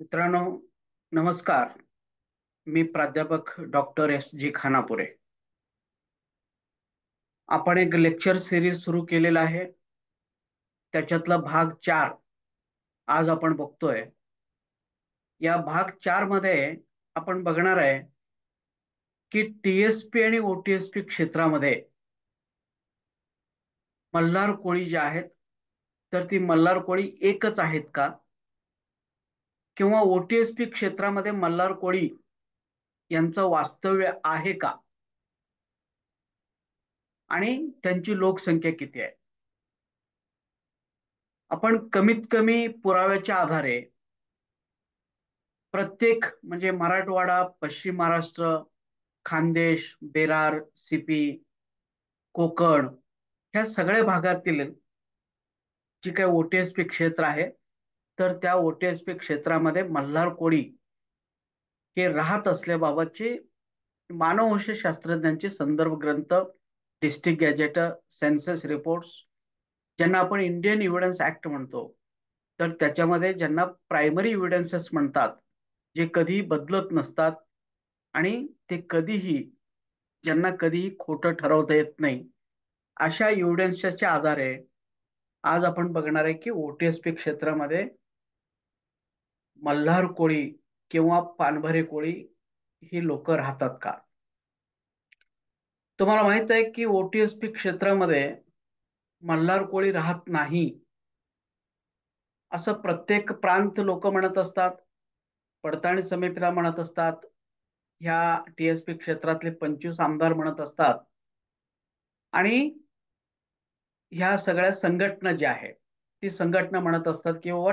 मित्रांनो, नमस्कार. मी प्राध्यापक डॉक्टर S. G. खानापुरे. आपण एक लेक्चर सिरीज सुरू केलेला आहे. त्याच्यातला भाग 4 आज आपण बघतोय. या भाग 4 मध्ये आपण बघणार आहे की TSP आणि OTSP क्षेत्रामध्ये मल्हार कोळी जे आहेत, तर ती मल्हार कोळी एकच आहेत का? किंवा OTSP क्षेत्रामध्ये मल्हार कोळी यांचं वास्तव्य आहे का? आणि त्यांची लोकसंख्या किती आहे? आपण कमीत कमी पुराव्याच्या आधारे प्रत्येक म्हणजे मराठवाडा, पश्चिम महाराष्ट्र, खानदेश, बेरार, सीपी, कोकण ह्या सगळ्या भागातील जी काही OTSP क्षेत्र आहे, तर त्या OTSP क्षेत्रामध्ये मल्हार कोळी हे राहत असल्याबाबतचे मानववंश शास्त्रज्ञांचे संदर्भ ग्रंथ, डिस्ट्रिक्ट गॅजेट, सेन्सस रिपोर्ट्स, ज्यांना आपण इंडियन इव्हिडन्स ऍक्ट म्हणतो, तर त्याच्यामध्ये ज्यांना प्रायमरी इव्हिडन्सेस म्हणतात, जे कधी बदलत नसतात आणि ते कधीही ज्यांना कधीही खोटं ठरवता येत नाही, अशा एव्हिडन्सच्या आधारे आज आपण बघणार आहे की OTSP क्षेत्रामध्ये मल्हार कोळी किंवा पानभरे कोळी ही लोक राहतात का? तुम्हाला माहित आहे की OTSP क्षेत्रामध्ये मल्हार कोळी राहत नाही असं प्रत्येक प्रांत लोक म्हणत असतात, पडताळणी समितीला म्हणत असतात, ह्या TSP क्षेत्रातले 25 आमदार म्हणत असतात, आणि ह्या सगळ्या संघटना ज्या आहेत ती संघटना म्हणत असतात की बाबा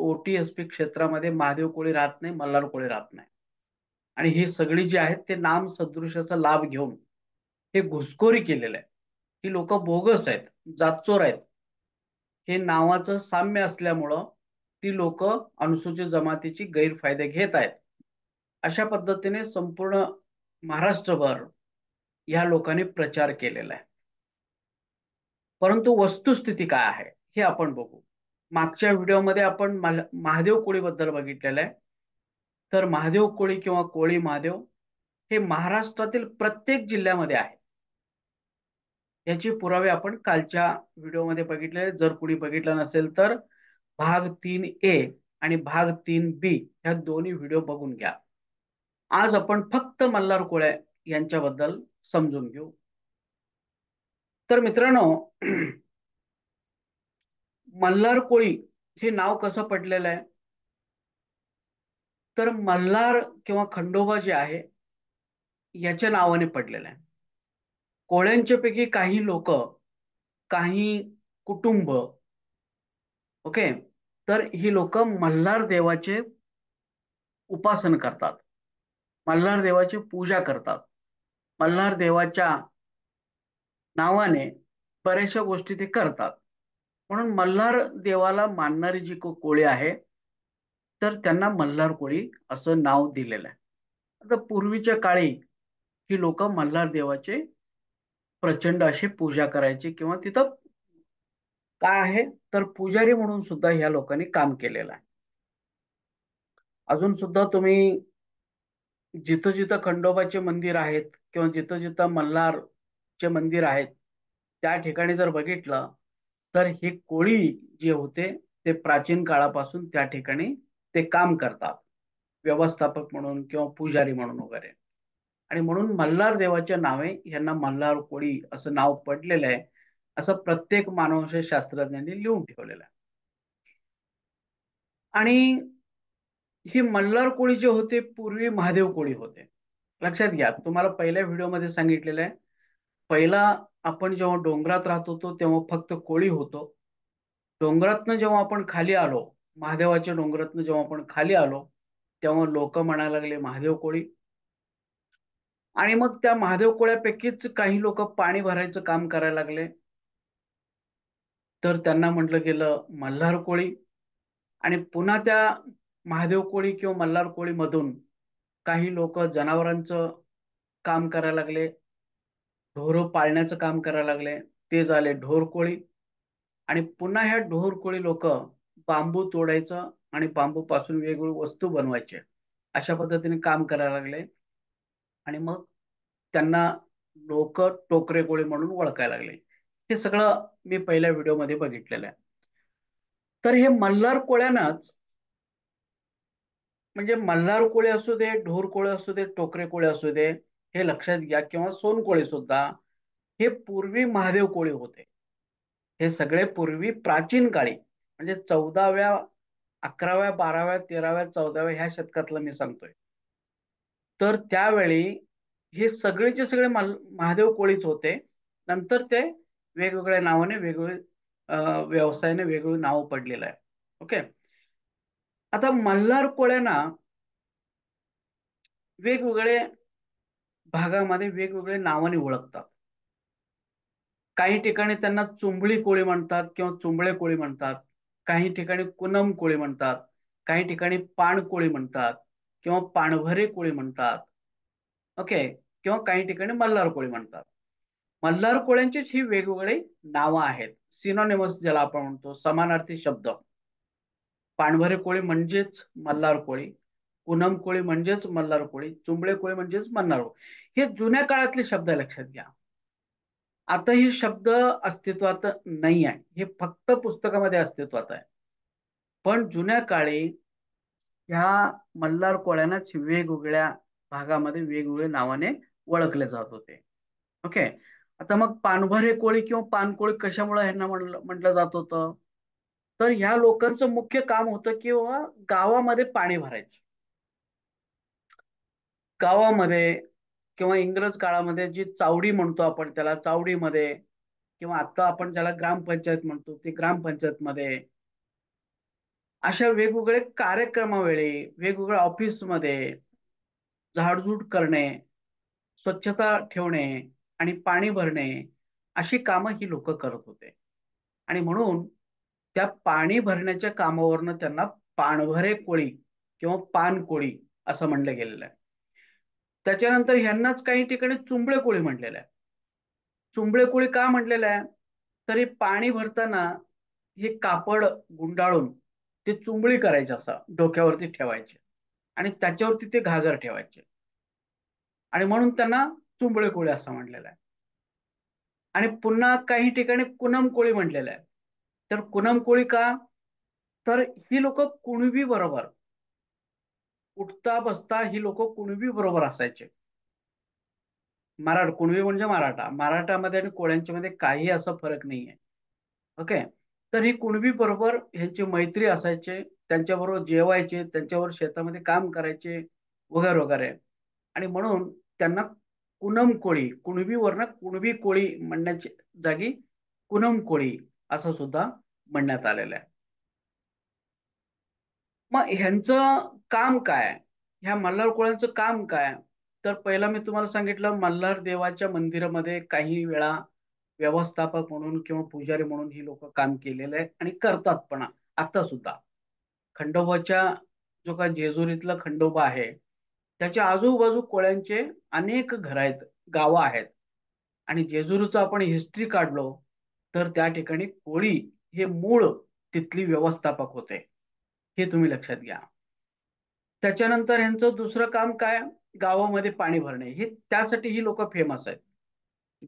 OTSP क्षेत्रामध्ये महादेव कोळी राहत नाही, मल्हार कोळी राहत नाही. आणि ही सगळी जी आहेत ते नाम सदृशाचा लाभ घेऊन हे घुसखोरी केलेलं आहे. ही लोक बोगस आहेत, जातचोर आहेत. हे नावाचं साम्य असल्यामुळं ती लोक अनुसूचित जमातीची गैरफायदे घेत आहेत. अशा पद्धतीने संपूर्ण महाराष्ट्रभर या लोकांनी प्रचार केलेला आहे. परंतु वस्तुस्थिती काय आहे हे आपण बघू. मागच्या व्हिडिओमध्ये आपण महादेव कोळी बद्दल बघितलेलं आहे. तर महादेव कोळी किंवा कोळी महादेव हे महाराष्ट्रातील प्रत्येक जिल्ह्यामध्ये आहे. याचे पुरावे आपण कालच्या व्हिडिओमध्ये बघितले. जर कुणी बघितलं नसेल तर भाग 3A आणि भाग 3B ह्या दोन्ही व्हिडिओ बघून घ्या. आज आपण फक्त मल्हार कोळ्या यांच्याबद्दल समजून घेऊ. तर मित्रांनो, मल्हार कोळी हे नाव कसं पडलेलं आहे? तर मल्हार किंवा खंडोबा जे आहे याच्या नावाने पडलेलं आहे. कोळ्यांच्या पैकी काही लोक, काही कुटुंब, ओके, तर ही लोक मल्हार देवाचे उपासन करतात, मल्हार देवाची पूजा करतात. मल्हार देवाच्या नावाने बऱ्याचशा गोष्टी ते करतात. म्हणून मल्हार देवाला मानणारी जी कोळी आहे, तर त्यांना मल्हार कोळी असं नाव दिलेलं आहे. आता पूर्वीच्या काळी ही लोक मल्हार देवाचे प्रचंड अशी पूजा करायची किंवा तिथं काय आहे तर पुजारी म्हणून सुद्धा ह्या लोकांनी काम केलेलं आहे. अजून सुद्धा तुम्ही जिथं जिथं खंडोबाचे मंदिर आहेत किंवा जिथं जिथं मल्हारचे मंदिर आहेत, त्या ठिकाणी जर बघितलं तर हे कोळी जे होते ते प्राचीन काळापासून त्या ठिकाणी ते काम करतात, व्यवस्थापक म्हणून किंवा पुजारी म्हणून वगैरे. आणि म्हणून मल्हार देवाच्या नावे यांना मल्हार कोळी असं नाव पडलेलं आहे, असं प्रत्येक मानववंश शास्त्रज्ञांनी लिहून ठेवलेलं आहे. आणि ही मल्हार कोळी जे होते पूर्वी महादेव कोळी होते. लक्षात घ्या, तुम्हाला पहिल्या व्हिडिओमध्ये सांगितलेलं आहे, पहिला आपण जेव्हा डोंगरात राहत होतो तेव्हा फक्त कोळी होतो. डोंगरातनं जेव्हा आपण खाली आलो, महादेवाच्या डोंगरातनं जेव्हा आपण खाली आलो, तेव्हा लोक म्हणायला लागले महादेव कोळी. आणि मग त्या महादेव कोळ्यापैकीच काही लोक पाणी भरायचं काम करायला लागले, तर त्यांना म्हटलं गेलं मल्हार कोळी. आणि पुन्हा त्या महादेव कोळी किंवा मल्हार कोळी मधून काही लोक जनावरांचं काम करायला लागले, ढोरं पाळण्याचं काम करायला लागले, ते झाले ढोर कोळी. आणि पुन्हा ह्या ढोर कोळी लोक बांबू तोडायचं आणि बांबूपासून वेगवेगळी वस्तू बनवायचे. अशा पद्धतीने काम करायला लागले आणि मग त्यांना लोक टोकरे कोळी म्हणून ओळखायला लागले. हे सगळं मी पहिल्या व्हिडिओमध्ये बघितलेलं आहे. तर हे मल्हार कोळ्यानंच, म्हणजे मल्हार कोळी असू दे, ढोर कोळी असू दे, टोकरे कोळी असू दे, हे लक्षात घ्या, किंवा सोनकोळी सुद्धा, हे पूर्वी महादेव कोळी होते. हे सगळे पूर्वी प्राचीन काळी, म्हणजे 14व्या, 11व्या, 12व्या, 13व्या, 14व्या ह्या शतकातलं मी सांगतोय. तर त्यावेळी हे सगळेचे सगळे महादेव कोळीच होते. नंतर ते वेगवेगळ्या नावाने, वेगवेगळे व्यवसायाने वेगवेगळी नावं पडलेलं आहे. ओके. आता मल्हार कोळ्यांना वेगवेगळे भागामध्ये वेगवेगळे नावाने ओळखतात. काही ठिकाणी त्यांना चुंबळी कोळी म्हणतात किंवा चुंबळे कोळी म्हणतात. काही ठिकाणी कुनम कोळी म्हणतात. काही ठिकाणी पाण कोळी म्हणतात किंवा पाणभरे कोळी म्हणतात. ओके. किंवा काही ठिकाणी मल्हार कोळी म्हणतात. मल्हार कोळ्यांचीच ही वेगवेगळी नावं आहेत. सिनोनिमस ज्याला आपण म्हणतो, समानार्थी शब्द. पाणभरे कोळी म्हणजेच मल्हार कोळी, कुनम कोळी म्हणजेच मल्हार कोळी, चुंबळे कोळी म्हणजेच मल्हार कोळी. हे जुन्या काळातले शब्द लक्षात घ्या. आता हे शब्द अस्तित्वात नाही आहे, हे फक्त पुस्तकामध्ये अस्तित्वात आहे. पण जुन्या काळी ह्या मल्हार कोळ्यांनाच वेगवेगळ्या भागामध्ये वेगवेगळ्या नावाने ओळखले जात होते. ओके. आता मग पानभरे कोळी किंवा पानकोळी कशामुळे ह्यांना म्हटलं जात होतं? तर ह्या लोकांचं मुख्य काम होतं किंवा गावामध्ये पाणी भरायचं. गावामध्ये किंवा इंग्रज काळामध्ये जी चावडी म्हणतो आपण त्याला, चावडीमध्ये, किंवा आता आपण ज्याला ग्रामपंचायत म्हणतो ते ग्रामपंचायतमध्ये, अशा वेगवेगळे कार्यक्रमावेळी, वेगवेगळ्या ऑफिसमध्ये झाडझूड करणे, स्वच्छता ठेवणे आणि पाणी भरणे, अशी कामं ही लोक करत होते. आणि म्हणून त्या पाणी भरण्याच्या कामावरनं त्यांना पाणभरे कोळी किंवा पान कोळी असं म्हणलं गेलेलं आहे. त्याच्यानंतर ह्यांनाच काही ठिकाणी चुंबळे कोळी म्हटलेलं आहे. चुंबळे कोळी का म्हटलेलं आहे? तरी पाणी भरताना हे कापड गुंडाळून ते चुंबळी करायचे, असं डोक्यावरती ठेवायचे आणि त्याच्यावरती ते घागर ठेवायचे, आणि म्हणून त्यांना चुंबळे कोळी असं म्हटलेलं आहे. आणि पुन्हा काही ठिकाणी कुनम कोळी म्हटलेलं आहे. तर कुनम कोळी का? तर ही लोक कुणबी बरोबर उठता बसता ही लोक कुणबी बरोबर असायचे. कुणबी म्हणजे मराठामध्ये आणि कोळ्यांच्या मध्ये काही असा फरक नाहीये. ओके. तर ही कुणबी बरोबर ह्यांची मैत्री असायचे, त्यांच्याबरोबर जेवायचे, त्यांच्यावर शेतामध्ये काम करायचे, वगैरे वगैरे. आणि म्हणून त्यांना कुनम कोळी, कुणबीवरनं कुणबी कोळी म्हणण्याची जागी कुनम कोळी असं सुद्धा म्हणण्यात आलेलं आहे. मग ह्यांचं काम काय? ह्या मल्हार कोळ्यांचं काम काय? तर पहिला मी तुम्हाला सांगितलं, मल्हार देवाच्या मंदिरामध्ये काही वेळा व्यवस्थापक म्हणून किंवा पुजारी म्हणून ही लोक काम केलेलं आहे आणि करतात पण आता सुद्धा. खंडोबाच्या, जो का जेजुरीतला खंडोबा आहे, त्याच्या आजूबाजू कोळ्यांचे अनेक घर आहेत, गावं आहेत. आणि जेजुरीचं आपण हिस्ट्री काढलो तर त्या ठिकाणी कोळी हे मूळ तिथली व्यवस्थापक होते, हे तुम्ही लक्षात घ्या. त्याच्यानंतर यांचं दुसरं काम काय? गावामध्ये पाणी भरणे. हे त्यासाठी ही लोक फेमस आहेत.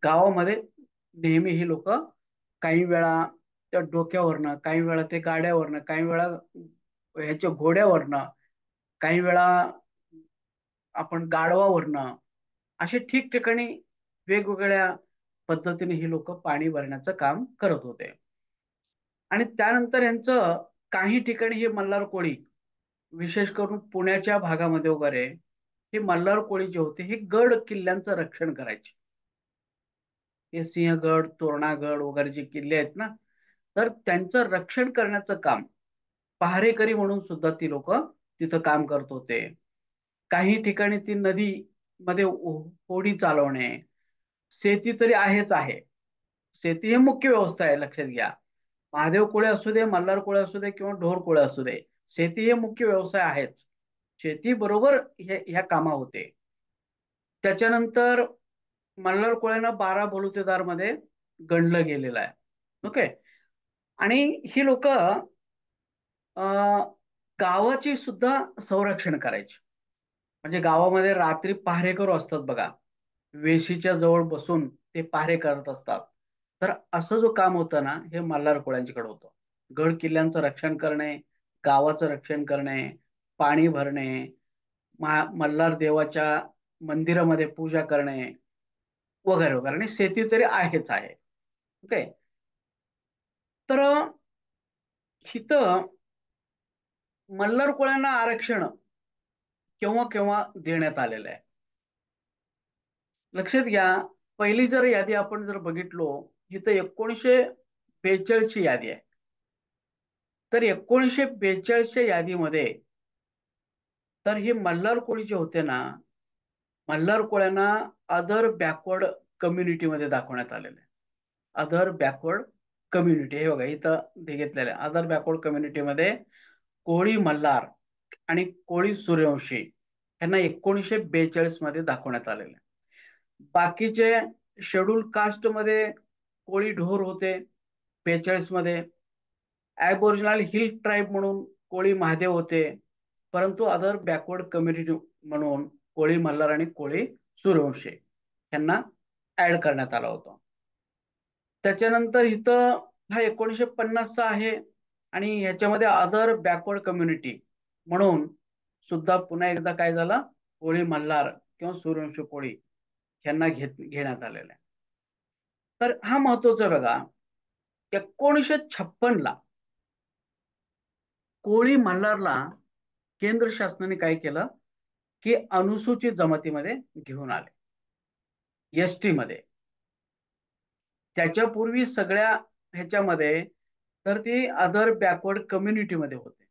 गावामध्ये नेहमी ही लोक काही वेळा त्या डोक्यावरनं, काही वेळा ते गाड्यावरनं, काही वेळा ह्याच्या घोड्यावरनं, काही वेळा आपण गाढवावरनं, असे ठिकठिकाणी वेगवेगळ्या पद्धतीने ही लोक पाणी भरण्याचं काम करत होते. आणि त्यानंतर यांचं काही ठिकाणी हे मल्हार कोळी, विशेष करून पुण्याच्या भागामध्ये वगैरे, हे मल्हार कोळी जे होते हे गड किल्ल्यांचं रक्षण करायचे. हे सिंहगड, तोरणागड वगैरे जे किल्ले आहेत ना, तर त्यांचं रक्षण करण्याचं काम पहारेकरी म्हणून सुद्धा ती लोक तिथं काम करत होते. काही ठिकाणी ती नदी मध्ये होडी चालवणे, शेती तरी आहेच आहे. शेती हे मुख्य व्यवस्था आहे, लक्षात घ्या. महादेव कोळे असू दे, मल्हार कोळे असू दे किंवा ढोर कोळे असू दे, शेती हे मुख्य व्यवसाय आहेच. शेती बरोबर ह्या कामा होते. त्याच्यानंतर मल्हार कोळ्यांना 12 बलुतेदार मध्ये गणलं गेलेलं आहे. ओके. आणि ही लोक गावाची सुद्धा संरक्षण करायची. म्हणजे गावामध्ये रात्री पहारेकरू असतात बघा, वेशीच्या जवळ बसून ते पहारे करत असतात. तर असं जो काम होतं ना, हे मल्हार कोळ्यांच्याकडे होतं. गड किल्ल्यांचं रक्षण करणे, गावाचं रक्षण करणे, पाणी भरणे, मल्हार देवाच्या मंदिरामध्ये पूजा करणे वगैरे वगैरे. आणि शेती तरी आहेच आहे. ओके. तर इथं मल्हार कोळ्यांना आरक्षण केव्हा केव्हा देण्यात आलेलं आहे. लक्षात घ्या, पहिली जर यादी आपण जर बघितलो, इथं 1942 ची यादी आहे. तर 1942च्या यादीमध्ये तर हे मल्हार कोळी जे होते ना, मल्हार कोळ्यांना अदर बॅकवर्ड कम्युनिटीमध्ये दाखवण्यात आलेलं आहे. अदर बॅकवर्ड कम्युनिटी, हे बघा इथं ते घेतलेलं आहे. अदर बॅकवर्ड कम्युनिटीमध्ये कोळी मल्हार आणि कोळी सूर्यवंशी यांना 1942 मध्ये दाखवण्यात आलेले. बाकीचे शेड्यूल कास्ट मध्ये कोळी ढोर होते 42 मध्ये. ॲबोरिजिनल हिल ट्राईब म्हणून कोळी महादेव होते. परंतु अदर बॅकवर्ड कम्युनिटी म्हणून कोळी मल्हार आणि कोळी सूर्यवंशी यांना ऍड करण्यात आला होता. त्याच्यानंतर इथं हा 1950चा आहे आणि ह्याच्यामध्ये अदर बॅकवर्ड कम्युनिटी म्हणून सुद्धा पुन्हा एकदा काय झालं, कोळी मल्हार किंवा सूर्यवंशी कोळी यांना घेण्यात आलेलं आहे. तर हा महत्वाचा बघा, 1956 ला कोळी मल्हारला केंद्र शासनाने काय केलं की अनुसूचित जमातीमध्ये घेऊन आले, एसटी मध्ये. त्याच्यापूर्वी सगळ्या ह्याच्यामध्ये तर ती अदर बॅकवर्ड कम्युनिटीमध्ये होते.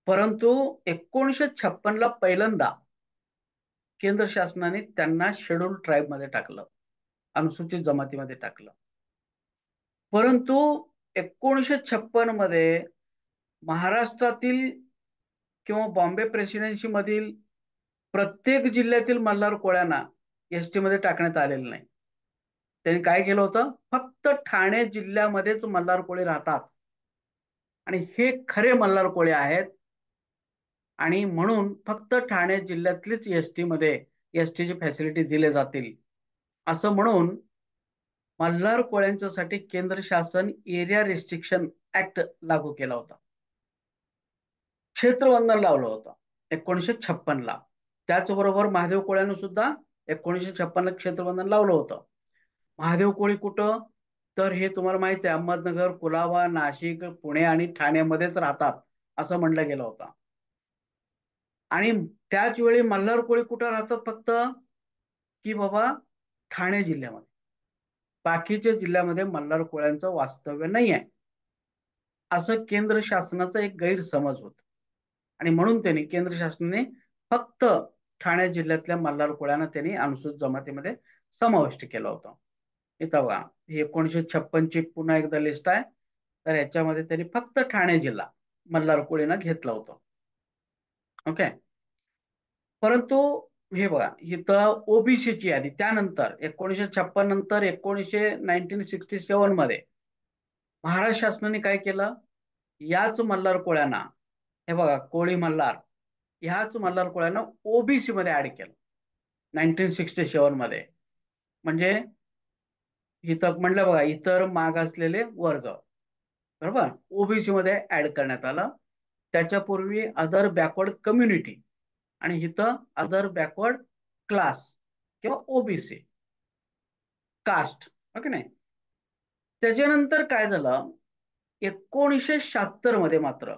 परंतु 1956 ला पहिल्यांदा केंद्र शासनाने त्यांना शेड्यूल ट्राईब मध्ये टाकलं, अनुसूचित जमातीमध्ये टाकलं. परंतु 1956 मध्ये महाराष्ट्रातील किंवा बॉम्बे प्रेसिडेन्सी मधील प्रत्येक जिल्ह्यातील मल्हार कोळ्यांना एसटी मध्ये टाकण्यात आलेलं नाही. त्यांनी काय केलं होतं, फक्त ठाणे जिल्ह्यामध्येच मल्हार कोळी राहतात आणि हे खरे मल्हार कोळी आहेत आणि म्हणून फक्त ठाणे जिल्ह्यातलीच एसटी मध्ये एसटीची फॅसिलिटी दिले जातील असं म्हणून मल्हार कोळ्यांच्यासाठी केंद्र शासन एरिया रिस्ट्रिक्शन ऍक्ट लागू केला होता. क्षेत्रबंधन लावलं होतं 1956 ला. त्याचबरोबर महादेव कोळ्यानं सुद्धा 1956 ला क्षेत्रबंधन लावलं होतं. महादेव कोळी कुठं, तर हे तुम्हाला माहिती आहे अहमदनगर, कुलाबा, नाशिक, पुणे आणि ठाण्यामध्येच राहतात असं म्हणलं गेलं होतं. आणि त्याच वेळी मल्हार कोळी कुठं राहतात फक्त, की बाबा ठाणे जिल्ह्यामध्ये. बाकीच्या जिल्ह्यामध्ये मल्हार कोळ्यांचं वास्तव्य नाही आहे असं केंद्र शासनाचा एक गैरसमज होता. आणि म्हणून त्यांनी केंद्र शासनाने फक्त ठाणे जिल्ह्यातल्या मल्हार कोळ्यांना त्यांनी अनुसूचित जमातीमध्ये समाविष्ट केलं होतं. इथं बघा, ही 1956 ची पुन्हा एकदा लिस्ट आहे. तर याच्यामध्ये त्यांनी फक्त ठाणे जिल्हा मल्हार कोळीनं घेतलं होतं. ओके. परंतु हे बघा, इथं ओबीसीची यादी त्यानंतर 1956 नंतर 1967 मध्ये महाराष्ट्र शासनाने काय केलं, याच मल्हार कोळ्यांना, हे बघा कोळी मल्हार, ह्याच मल्हार कोळ्यांना ओबीसी मध्ये ऍड केलं 1967 मध्ये. म्हणजे इथं म्हटलं बघा, इतर मागासलेले वर्ग, बरोबर, ओबीसी मध्ये ऍड करण्यात आलं. त्याच्यापूर्वी अदर बॅकवर्ड कम्युनिटी आणि इथं अदर बॅकवर्ड क्लास किंवा ओबीसी कास्ट. ओके नाही. त्याच्यानंतर काय झालं, 1976 मध्ये मात्र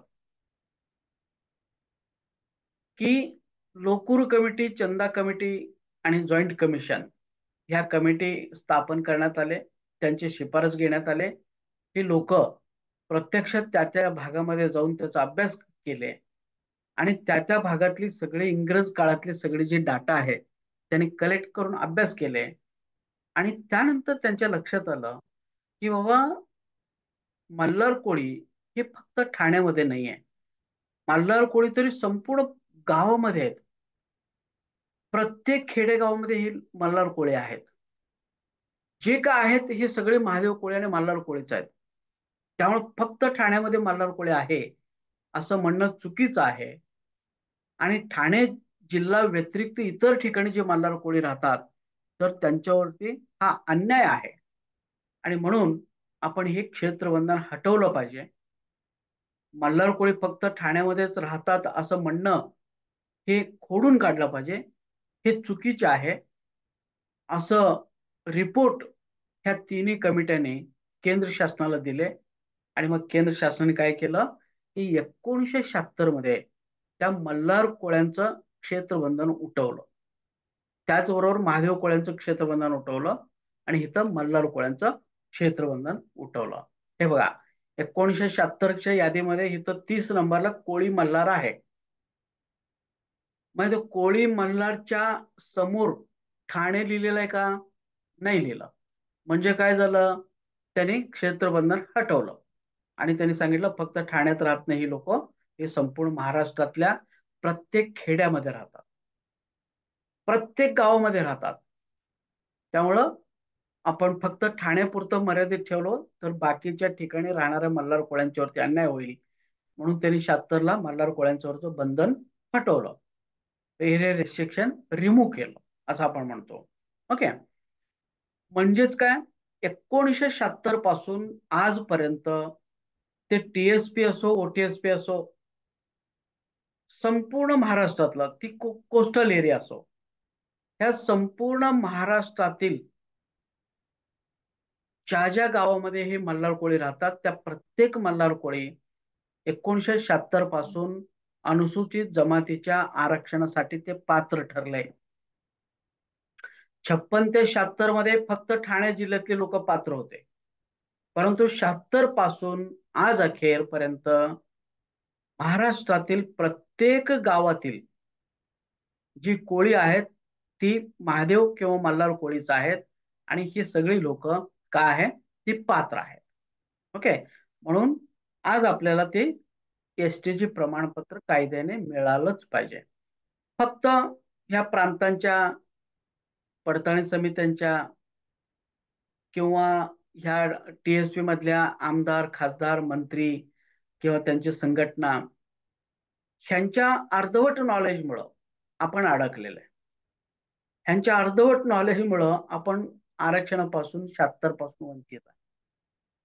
की लोकूर कमिटी, चंदा कमिटी आणि जॉईंट कमिशन ह्या कमिटी स्थापन करण्यात आले. त्यांची शिफारस घेण्यात आले. ही लोक प्रत्यक्षात त्या त्या भागामध्ये जाऊन त्याचा अभ्यास केले आणि त्या त्या भागातली सगळी इंग्रज काळातली सगळी जी डाटा आहे त्यांनी कलेक्ट करून अभ्यास केले. आणि त्यानंतर त्यांच्या लक्षात आलं की बाबा मल्हार कोळी हे फक्त ठाण्यामध्ये नाही आहे, मल्हार कोळी तरी संपूर्ण गावामध्ये आहेत. प्रत्येक खेडेगावामध्ये ही मल्हार कोळी आहेत. जे काय आहेत हे सगळे महादेव कोळी आणि मल्हार कोळीच आहेत. त्यामुळे फक्त ठाण्यामध्ये मल्हार कोळी आहे असं म्हणणं चुकीचं आहे. आणि ठाणे जिल्हा व्यतिरिक्त इतर ठिकाणी जे मल्हार कोळी राहतात तर त्यांच्यावरती हा अन्याय आहे. आणि म्हणून आपण हे क्षेत्रबंधन हटवलं पाहिजे. मल्हार कोळी फक्त ठाण्यामध्येच राहतात असं म्हणणं हे खोडून काढलं पाहिजे. हे चुकीचे आहे. असं रिपोर्ट ह्या तिन्ही कमिट्याने केंद्र शासनाला दिले. आणि मग केंद्र शासनाने काय केलं की 1976 मध्ये त्या मल्हार कोळ्यांचं क्षेत्रबंधन उठवलं. त्याचबरोबर महादेव कोळ्यांचं क्षेत्रबंधन उठवलं आणि इथं मल्हार कोळ्यांचं क्षेत्रबंधन उठवलं. हे बघा, 1976च्या यादीमध्ये इथं 30 नंबरला कोळी मल्हार आहे. म्हणजे कोळी मल्हारच्या समोर ठाणे लिहिलेलं आहे का? नाही लिहिलं. म्हणजे काय झालं, त्यांनी क्षेत्रबंधन हटवलं आणि त्यांनी सांगितलं फक्त ठाण्यात राहत नाही ही लोक, हे संपूर्ण महाराष्ट्रातल्या प्रत्येक खेड्यामध्ये राहतात, प्रत्येक गावामध्ये राहतात. त्यामुळं आपण फक्त ठाण्यापुरतं मर्यादित ठेवलो तर बाकीच्या ठिकाणी राहणाऱ्या मल्हार कोळ्यांच्यावरती अन्याय होईल. म्हणून त्यांनी 76ला मल्हार कोळ्यांच्यावरचं बंधन हटवलं, एरिया रिस्ट्रिक्शन रिमूव्ह केलं असं आपण म्हणतो. ओके. म्हणजेच काय, 1976 पासून आजपर्यंत ते टीएसपी असो ओटीएसपी असो, संपूर्ण महाराष्ट्रातलं ती कोस्टल एरिया असो, ह्या संपूर्ण महाराष्ट्रातील ज्या ज्या गावामध्ये हे मल्हार कोळी राहतात त्या प्रत्येक मल्हार कोळी 1976 पासून अनुसूचित जमातीच्या आरक्षणासाठी ते पात्र ठरले. 56 ते 76 मध्ये फक्त ठाणे जिल्ह्यातले लोक पात्र होते. परंतु 76 पासून आज अखेरपर्यंत महाराष्ट्रातील प्रत्येक गावातील जी कोळी आहेत ती महादेव किंवा मल्हार कोळीच आहेत. आणि ही सगळी लोक काय आहे, ती पात्र आहेत. ओके. म्हणून आज आपल्याला ते एसटीची प्रमाणपत्र कायद्याने मिळालंच पाहिजे. फक्त ह्या प्रांतांच्या पडताळणी समित्यांच्या किंवा ह्या टीएसपी मधल्या आमदार खासदार मंत्री किंवा त्यांची संघटना ह्यांच्या अर्धवट नॉलेजमुळं आपण अडकलेलं आहे. ह्यांच्या अर्धवट नॉलेजमुळं आपण आरक्षणापासून 76 पासून वंचित आहे.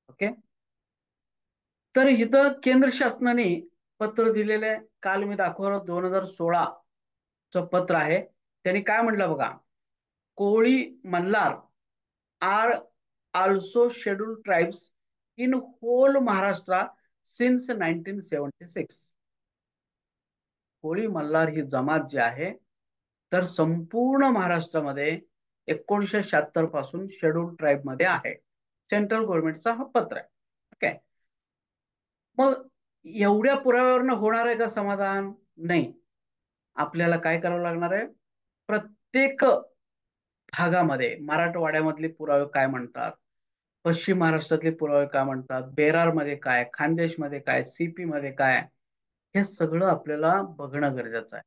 ओके. तर इथं केंद्र शासनाने पत्र दिलेले काल मी दाखवलं 2016 च पत्र आहे. त्यांनी काय म्हटलं बघा, Koli Malhar are also scheduled tribes in whole Maharashtra since 1976. Koli Malhar ही जमात जी आहे तर संपूर्ण महाराष्ट्रामध्ये 1976 पासून शेड्यूल्ड ट्राइब मध्ये आहे. सेंट्रल गव्हर्नमेंटचा हा पत्र आहे. ओके. मग एवढ्या पुराव्यावरनं होणार आहे का समाधान? नाही. आपल्याला काय करावं लागणार आहे, प्रत्येक भागामध्ये मराठवाड्यामधले पुरावे काय म्हणतात, पश्चिम महाराष्ट्रातले पुरावे काय म्हणतात, बेरार मध्ये काय, खानदेश मध्ये काय, सीपी मध्ये काय, हे सगळं आपल्याला बघणं गरजेचं आहे.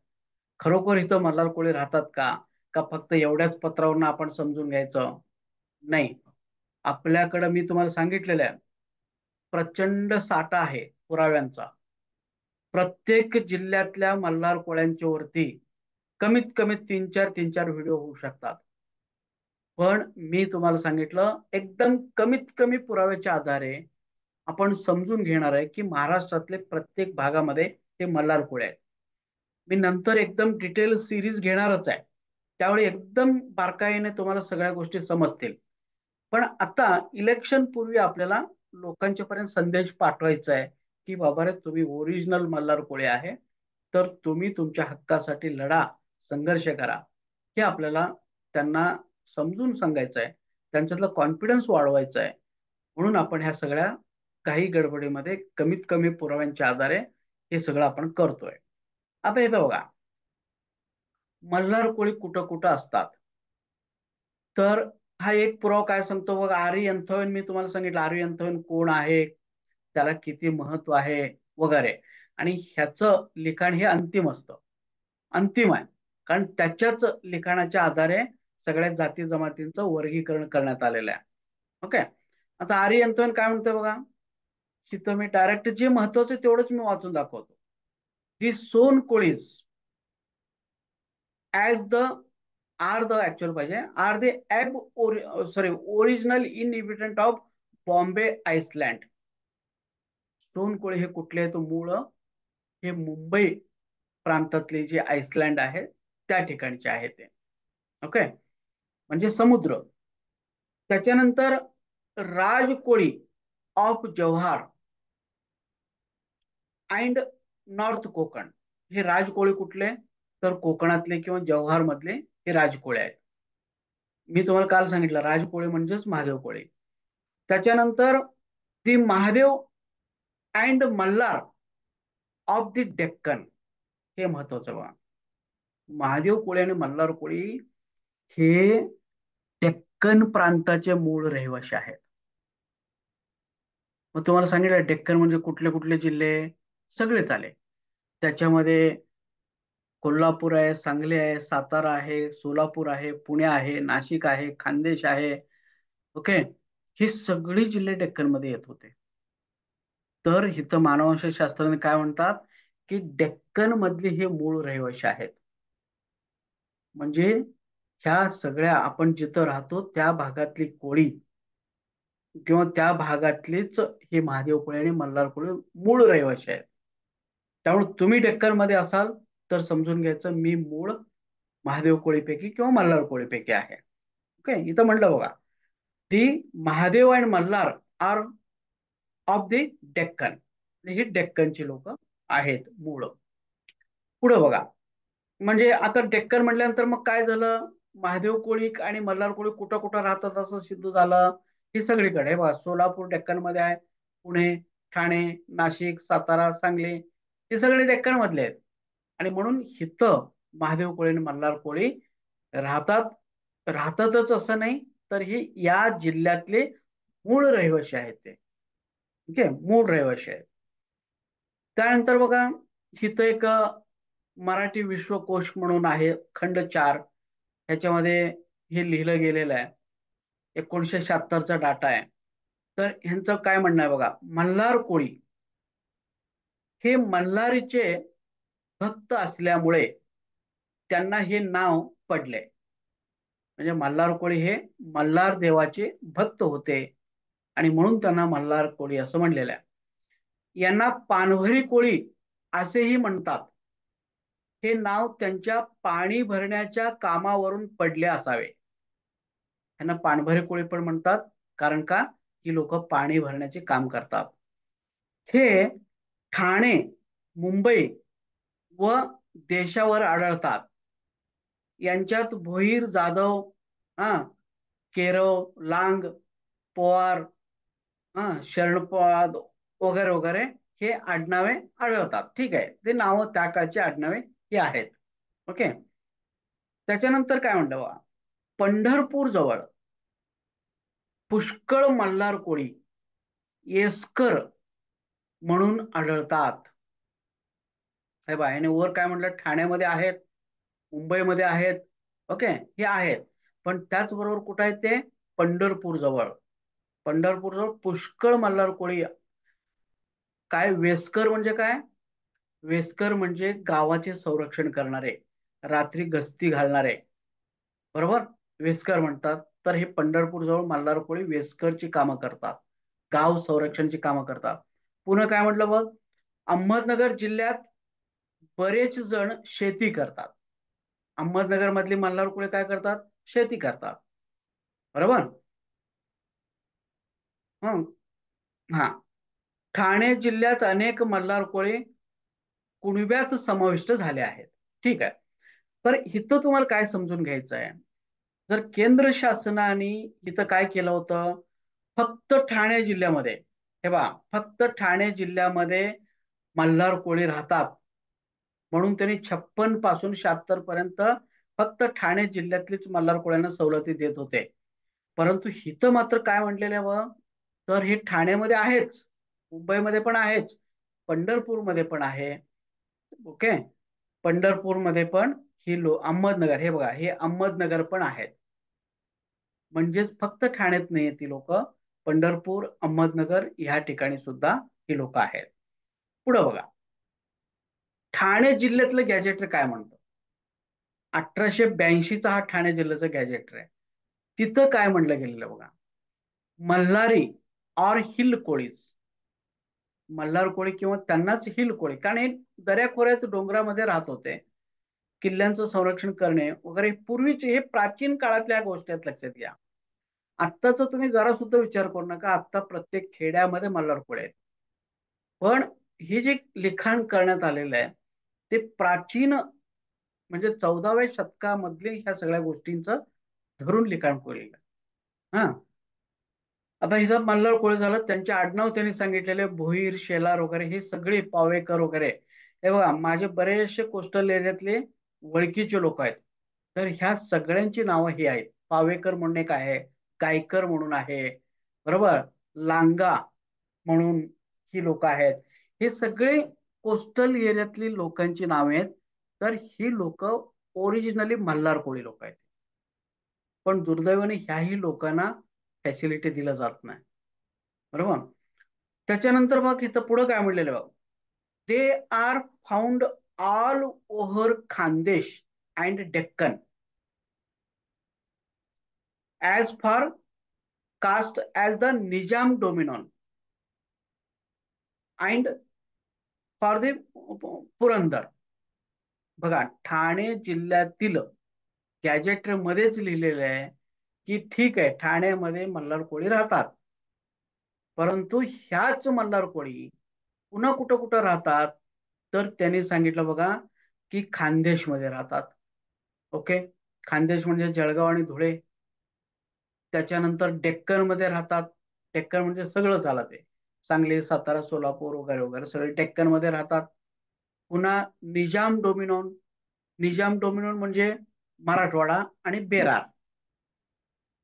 खरोखर इथं मल्हार कोळी राहतात का का फक्त एवढ्याच पत्रावरून आपण समजून घ्यायचं? नाही. आपल्याकडं मी तुम्हाला सांगितलेलं आहे प्रचंड साठा आहे पुराव्यांचा. प्रत्येक जिल्ह्यातल्या मल्हार कोळ्यांच्या वरती कमीत कमी 3-4 व्हिडिओ होऊ शकतात. पण मी तुम्हाला सांगितलं एकदम कमीत कमी पुराव्याच्या आधारे आपण समजून घेणार आहे की महाराष्ट्रातले प्रत्येक भागामध्ये ते मल्हार कोळी आहेत. मी नंतर एकदम डिटेल सिरीज घेणारच आहे, त्यावेळी एकदम बारकाईने तुम्हाला सगळ्या गोष्टी समजतील. पण आता इलेक्शन पूर्वी आपल्याला लोकांच्या पर्यंत संदेश पाठवायचा आहे की बाबा रे, तुम्ही ओरिजिनल मल्हार कोळी आहे तर तुम्ही तुमच्या हक्कासाठी लढा, संघर्ष करा. हे आपल्याला त्यांना समजून सांगायचं आहे, त्यांच्यातला कॉन्फिडन्स वाढवायचा आहे. म्हणून आपण ह्या सगळ्या काही गडबडीमध्ये कमीत कमी पुराव्यांच्या आधारे हे सगळं आपण करतोय. आता इथं बघा, मल्हार कोळी कुठं कुठं असतात तर हा एक पुरावा काय सांगतो बघा. आर्य एंथोवन मी तुम्हाला सांगितलं, आर्य एंथोवन कोण आहे, त्याला किती महत्व आहे वगैरे. आणि ह्याचं लिखाण हे अंतिम असतं, अंतिम आहे, कारण त्याच्याच लिखाणाच्या आधारे सगळ्या जाती जमातींचं वर्गीकरण करण्यात आलेलं आहे. ओके. आता आर्य एंथोवन काय म्हणतोय बघा, तिथं मी डायरेक्ट जे महत्वाचं आहे तेवढंच मी वाचून दाखवतो. The Son Kolis as they are the actual पाहिजे are the ab sorry original inhabitant of Bombay island. Sonkoli हे कुठले आहेत मूळ? हे मुंबई प्रांतातले जे आइसलँड आहे त्या ठिकाणचे आहे ते. ओके, म्हणजे समुद्र. त्याच्यानंतर Rajkoli of Jawhar and north Konkan. हे राजकोळी कुठले? तर कोकणातले किंवा जव्हार मधले हे राजकोळी आहेत. मी तुम्हाला काल सांगितलं राजकोळी म्हणजेच महादेव कोळी. त्याच्यानंतर the Mahadev and Malhar of the Deccan. हे महत्वाचं बघा. महादेव कोळी आणि मल्हार कोळी हे डेक्कन प्रांताचे मूळ रहिवासी आहेत. मग तुम्हाला सांगितलं डेक्कन म्हणजे कुठले कुठले जिल्हे? सगळेच आले त्याच्यामध्ये. कोल्हापूर आहे, सांगली आहे, सातारा आहे, सोलापूर आहे, पुणे आहे, नाशिक आहे, खानदेश आहे. ओके, ही सगळी जिल्हे डेक्कन मध्ये येत होते. तर इथं मानववंशशास्त्राने काय म्हणतात की डेक्कन मधले हे मूळ रहिवासी आहेत. म्हणजे ह्या सगळ्या आपण जिथं राहतो त्या भागातली कोळी किंवा त्या भागातलेच हे महादेव कोळी आणि मल्हार कोळी मूळ रहिवासी आहेत. त्यामुळे तुम्ही डेक्कन मध्ये असाल तर समजून घ्यायचं मी मूळ महादेव कोळीपैकी किंवा मल्हार कोळीपैकी आहे. ओके, इथं म्हटलं बघा ती महादेव आणि Malhar are of the Deccan. ही डेक्कनची लोक आहेत मूळ. पुढे बघा, म्हणजे आता डेक्कन म्हटल्यानंतर मग काय झालं? महादेव कोळी आणि मल्हार कोळी कुठं कुठं राहतात असं सिद्ध झालं. ही सगळीकडे आहे बघा. सोलापूर डेक्कन मध्ये आहे, पुणे, ठाणे, नाशिक, सातारा, सांगली हे सगळे डेक्कन मधले आहेत. आणि म्हणून हिथं महादेव कोळी आणि मल्हार कोळी राहतात. राहतातच असं नाही, तर हे या जिल्ह्यातले मूळ रहिवासी आहेत ते. ओके, मूळ रहिवासी आहेत. त्यानंतर बघा इथं एक मराठी विश्वकोश म्हणून आहे खंड 4. ह्याच्यामध्ये हे लिहिलं गेलेलं आहे. 1976चा डाटा आहे. तर ह्यांचं काय म्हणणं आहे बघा. मल्हार कोळी हे मल्हारीचे भक्त असल्यामुळे त्यांना हे नाव पडले. म्हणजे मल्हार कोळी हे मल्हार देवाचे भक्त होते आणि म्हणून त्यांना मल्हार कोळी असं म्हणलेलं आहे. यांना पानभरी कोळी असेही म्हणतात. हे नाव त्यांच्या पाणी भरण्याच्या कामावरून पडले असावे. यांना पानभरी कोळी पण म्हणतात कारण का ही लोक पाणी भरण्याचे काम करतात. हे ठाणे, मुंबई व देशावर आढळतात. यांच्यात भोईर, जाधव, हा, केरव, लांग, पोवार, हा, शरणपाद वगैरे वगैरे हे आडनावे आढळतात. ठीक आहे, ते नाव त्या काळची आडनावे ही आहेत. ओके, त्याच्यानंतर काय म्हणलं बघा. पंढरपूर जवळ पुष्कळ मल्हार कोळी येसकर म्हणून आढळतात. हे बा, याने वर काय म्हटलं? ठाण्यामध्ये आहेत, मुंबईमध्ये आहेत. ओके, हे आहेत. पण त्याचबरोबर कुठं आहेत ते? पंढरपूर जवळ. पंढरपूर जवळ पुष्कळ मल्हार कोळी. काय वेस्कर म्हणजे काय? वेस्कर म्हणजे गावाचे संरक्षण करणारे, रात्री गस्ती घालणारे, बरोबर वेस्कर म्हणतात. तर हे पंढरपूर जवळ मल्हार कोळी वेस्करची कामं करतात, गाव संरक्षणची कामं करतात. पुन्हा काय म्हटलं बघ, अहमदनगर जिल्ह्यात बरेच जण शेती करतात. अहमदनगर मधली मल्हार कोळी काय करतात? शेती करतात, बरोबर. हं, हा. ठाणे जिल्ह्यात अनेक मल्हार कोळी कुणब्यात समाविष्ट झाले आहेत. ठीक आहे. तर इथं तुम्हाला काय समजून घ्यायचं आहे? जर केंद्र शासनाने इथं काय केलं होतं? फक्त ठाणे जिल्ह्यामध्ये, हे बा, फक्त ठाणे जिल्ह्यामध्ये मल्हार कोळी राहतात म्हणून त्यांनी 56 पासून 76 पर्यंत फक्त ठाणे जिल्ह्यातलीच मल्हार कोळ्यांना सवलती देत होते. परंतु हिथं मात्र काय म्हटलेलं आहे बघ, तर हे ठाण्यामध्ये आहेच, मुंबईमध्ये पण आहेच, पंढरपूरमध्ये पण आहे. ओके, पंढरपूरमध्ये पण ही अहमदनगर, हे बघा हे अहमदनगर पण आहेत. म्हणजेच फक्त ठाण्यात नाही ती लोक, पंढरपूर, अहमदनगर ह्या ठिकाणी सुद्धा ही लोक आहेत. पुढे बघा, ठाणे जिल्ह्यातलं गॅजेटर काय म्हणतो? 1882चा हा ठाणे जिल्ह्याचा गॅजेटर आहे. तिथं काय म्हणलं गेलेलं बघा, मल्हारी ऑर हिल कोळीज, मल्हार कोळी किंवा त्यांनाच हिल कोळी, कारण हे दऱ्याखोऱ्यात डोंगरामध्ये राहत होते. किल्ल्यांचं संरक्षण करणे वगैरे पूर्वीचे हे प्राचीन काळातल्या गोष्टी आहेत, लक्षात घ्या. आत्ताचा तुम्ही जरा सुद्धा विचार करू नका, आता प्रत्येक खेड्यामध्ये मल्हार कोळी आहेत. पण हे जे लिखाण करण्यात आलेलं आहे ते प्राचीन, म्हणजे 14व्या शतकामधले ह्या सगळ्या गोष्टींचं धरून लिखाण केलेलं आहे. हा, आता हिचं मल्हार कोळी झालं, त्यांचे आडनाव त्यांनी सांगितलेले भोईर, शेलार वगैरे हे सगळे पावेकर वगैरे. हे बघा, माझे बरेचसे कोस्टल एरियातले वळकीचे लोक आहेत, तर ह्या सगळ्यांची नावं ही आहेत. पावेकर म्हणून एक आहे, गायकर म्हणून आहे, बरोबर, लांगा म्हणून ही लोक आहेत. हे सगळे कोस्टल एरियातली लोकांची नावे आहेत. तर ही लोक ओरिजिनली मल्हार कोळी लोक आहेत. पण दुर्दैवाने ह्याही लोकांना फॅसिलिटी दिलं जात नाही, बरोबर. त्याच्यानंतर बघ इथं पुढं काय म्हणलेलं बघ, they are found all over Khandesh and Deccan as far cast as the Nizam dominion and for the Purandar. बघा, ठाणे जिल्ह्यातील गॅजेटर मध्येच लिहिलेलं आहे की ठीक आहे, ठाण्यामध्ये मल्हार कोळी राहतात, परंतु ह्याच मल्हार कोळी पुन्हा कुठं कुठं राहतात, तर त्यांनी सांगितलं बघा की खानदेश मध्ये राहतात. ओके, खानदेश म्हणजे जळगाव आणि धुळे. त्याच्यानंतर डेक्कन मध्ये राहतात. डेक्कन म्हणजे सगळं झालं ते, सांगली, सातारा, सोलापूर वगैरे वगैरे सगळे डेक्कन मध्ये राहतात. पुन्हा निजाम डोमिनॉन, निजाम डोमिनॉन म्हणजे मराठवाडा आणि बेरार,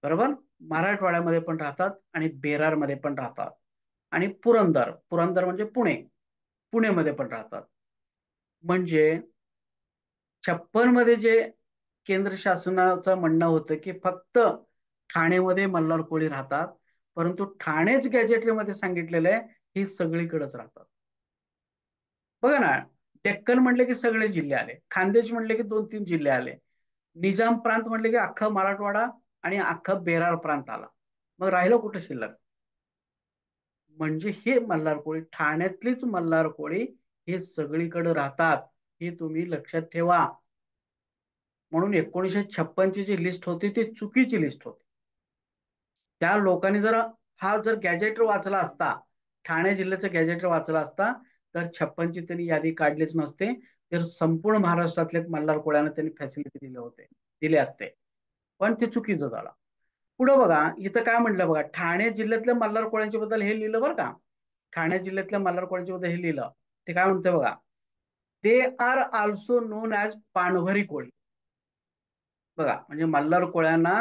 बरोबर. मराठवाड्यामध्ये पण राहतात आणि बेरार मध्ये पण राहतात. आणि पुरंदर, पुरंदर म्हणजे पुणे, पुणेमध्ये पण राहतात. म्हणजे 56 मध्ये जे केंद्र शासनाचं म्हणणं होतं की फक्त ठाणेमध्ये मल्हार कोळी राहतात, परंतु ठाणेच गॅजेटमध्ये सांगितलेलं आहे ही सगळीकडेच राहतात. बघा ना, डेक्कन म्हणले की सगळे जिल्हे आले, खानदेश म्हणले की 2-3 जिल्हे आले, निजाम प्रांत म्हणले की अख्खा मराठवाडा आणि अख्खा बेरार प्रांत आला. मग राहिलं कुठं शिल्लक? म्हणजे हे मल्हार कोळी, ठाण्यातलीच मल्हार कोळी हे सगळीकडे राहतात, हे तुम्ही लक्षात ठेवा. म्हणून 1956 ची जी लिस्ट होती ती चुकीची लिस्ट होती. त्या लोकांनी जर हा जर गॅजेटर वाचला असता, ठाणे जिल्ह्याचं गॅजेटर वाचला असता, तर 56 ची त्यांनी यादी काढलीच नसते, तर संपूर्ण महाराष्ट्रातल्या मल्हार कोळ्यांना त्यांनी फॅसिलिटी दिले असते. पण ते चुकीचं झालं. पुढे बघा, इथं काय म्हटलं बघा, ठाणे जिल्ह्यातल्या मल्हार कोळ्यांच्या बद्दल हे लिहिलं बरं का. ठाणे जिल्ह्यातल्या मल्हार कोळ्यांच्या बद्दल हे लिहिलं, ते काय म्हणते बघा, they are also known as Panbhari Koli. बघा, म्हणजे मल्हार कोळ्यांना,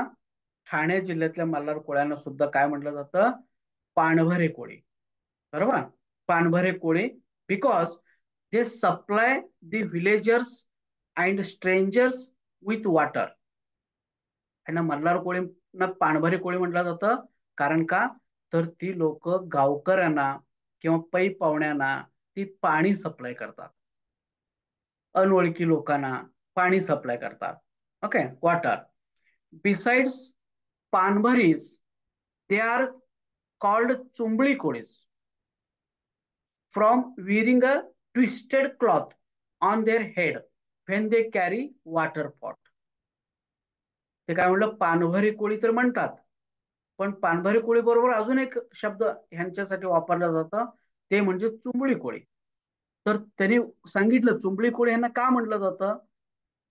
ठाणे जिल्ह्यातल्या मल्हार कोळ्यांना सुद्धा काय म्हटलं जातं, पाणभरे कोळी, बरोबर. Panbhare Koli because they supply the villagers and strangers with water. यांना मल्हार कोळींना पाणभरे कोळी म्हटलं जातं, कारण का, तर ती लोक गावकऱ्यांना किंवा पै पाहुण्यांना ती पाणी सप्लाय करतात, अनोळखी लोकांना पाणी सप्लाय करतात. Okay, water. Besides Panbharis, they are called Chumbli Kolis from wearing a twisted cloth on their head when they carry water pot. ते काय म्हणलं, पानभरी कोळी तर म्हणतात, पण पानभरी कोळी बरोबर अजून एक शब्द ह्यांच्यासाठी वापरला जातो, ते म्हणजे चुंबळी कोळी. तर त्यांनी सांगितलं चुंबळी कोळी यांना का म्हटलं जातं,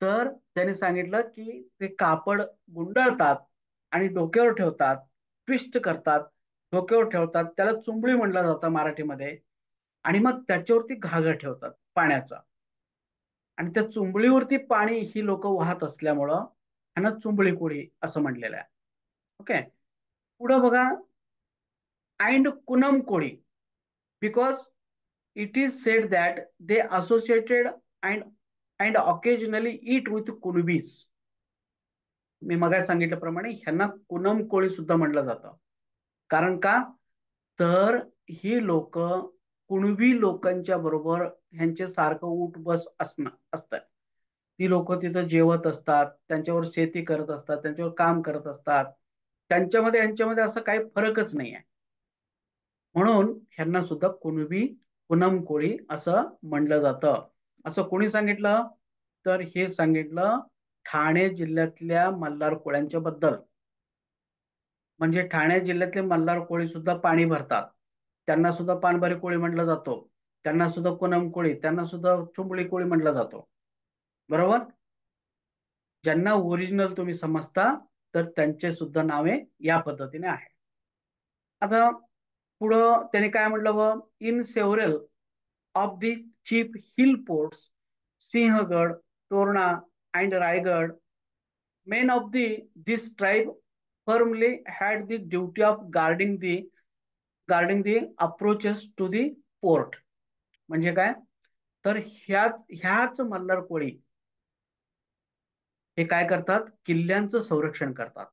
तर त्यांनी सांगितलं की ते कापड गुंडाळतात आणि डोक्यावर ठेवतात, ट्विस्ट करतात, डोक्यावर ठेवतात, त्याला चुंबळी म्हटलं जातं मराठीमध्ये. आणि मग त्याच्यावरती घागर ठेवतात पाण्याचा, आणि त्या चुंबळीवरती पाणी ही लोक वाहत असल्यामुळं त्यांना चुंबळी कोळी असं म्हणलेलं आहे. ओके, पुढं बघा, and Kunam Koli because it is said that they associated and occasionally eat with Kunbis. मी मग सांगितल्याप्रमाणे ह्यांना कुनम कोळी सुद्धा म्हटलं जातं, कारण का, तर ही लोक कुणबी लोकांच्या बरोबर ह्यांचे सारखं उठ बस असतं. ती लोक तिथं जेवत असतात, त्यांच्यावर शेती करत असतात, त्यांच्यावर काम करत असतात. त्यांच्यामध्ये यांच्यामध्ये असं काही फरकच नाही आहे. म्हणून ह्यांना सुद्धा कुणबी पुनम कोळी असं म्हणलं जातं. असं कोणी सांगितलं? तर हे सांगितलं ठाणे जिल्ह्यातल्या मल्हार कोळ्यांच्या बद्दल. म्हणजे ठाणे जिल्ह्यातले मल्हार कोळी सुद्धा पाणी भरतात. त्यांना सुद्धा पानबारी कोळी म्हटलं जातो. त्यांना सुद्धा कुणम कोळी, त्यांना सुद्धा चुंबळी कोळी म्हटलं जातो. बरोबर? ज्यांना ओरिजिनल तुम्ही समजता तर त्यांचे सुद्धा नावे या पद्धतीने आहे. आता पुढं त्याने काय म्हटलं बघ, in several of the chief hill forts Sinhagad, Torna and Raigad, men of this tribe firmly had the duty of guarding the approaches to the port. म्हणजे काय? तर ह्याच मल्हार कोळी हे काय करतात? किल्ल्यांचं संरक्षण करतात.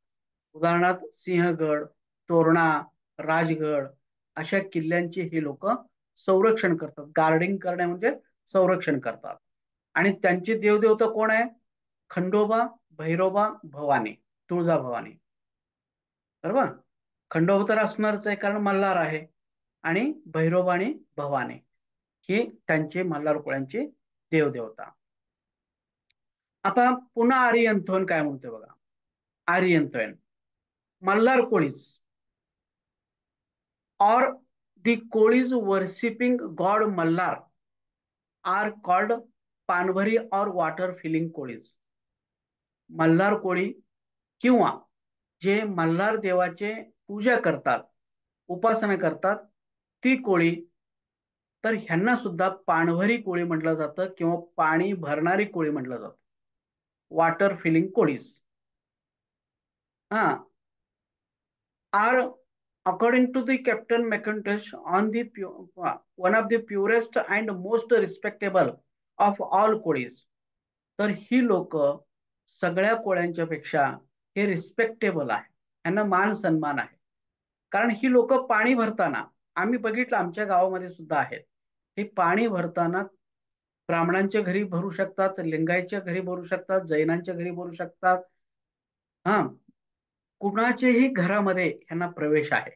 उदाहरणार्थ सिंहगड, तोरणा, राजगड अशा किल्ल्यांचे हे लोक संरक्षण करतात. गार्डिंग करणे म्हणजे संरक्षण करतात. आणि त्यांचे देवदेवता कोण आहे? खंडोबा, भैरोबा, भवानी, तुळजाभवानी. बरोबर? खंडोबा तर असणारच आहे कारण मल्हार आहे. आणि भैरोबा आणि भवानी हे त्यांचे मल्हार कोळ्यांचे देवदेवता. आता पुन्हा आर्यंथन काय म्हणतोय बघा. आर्यंथन Malhar कोळीज or the कोळीज worshipping god Malhar are called पानभरी or water filling कोळीज. Malhar कोळी किंवा जे मल्हार देवाचे पूजा करतात, उपासना करतात, ती कोळी, तर ह्यांना सुद्धा पाणभरी कोळी म्हटलं जातं किंवा पाणी भरणारी कोळी म्हटलं जातं. Water filling Kolis. हा are according to the Captain McIntosh on the one of the purest and most respectable of all कोळीज. तर ही लोक सगळ्या कोळ्यांच्या पेक्षा हे रिस्पेक्टेबल आहे. यांना मान सन्मान आहे. कारण ही लोक पाणी भरताना आम्ही बघितलं आमच्या गावामध्ये सुद्धा आहेत. हे पाणी भरताना ब्राह्मणांच्या घरी भरू शकतात, लिंगायच्या घरी भरू शकतात, जैनांच्या घरी भरू शकतात. हा कुणाच्याही घरामध्ये ह्यांना प्रवेश आहे.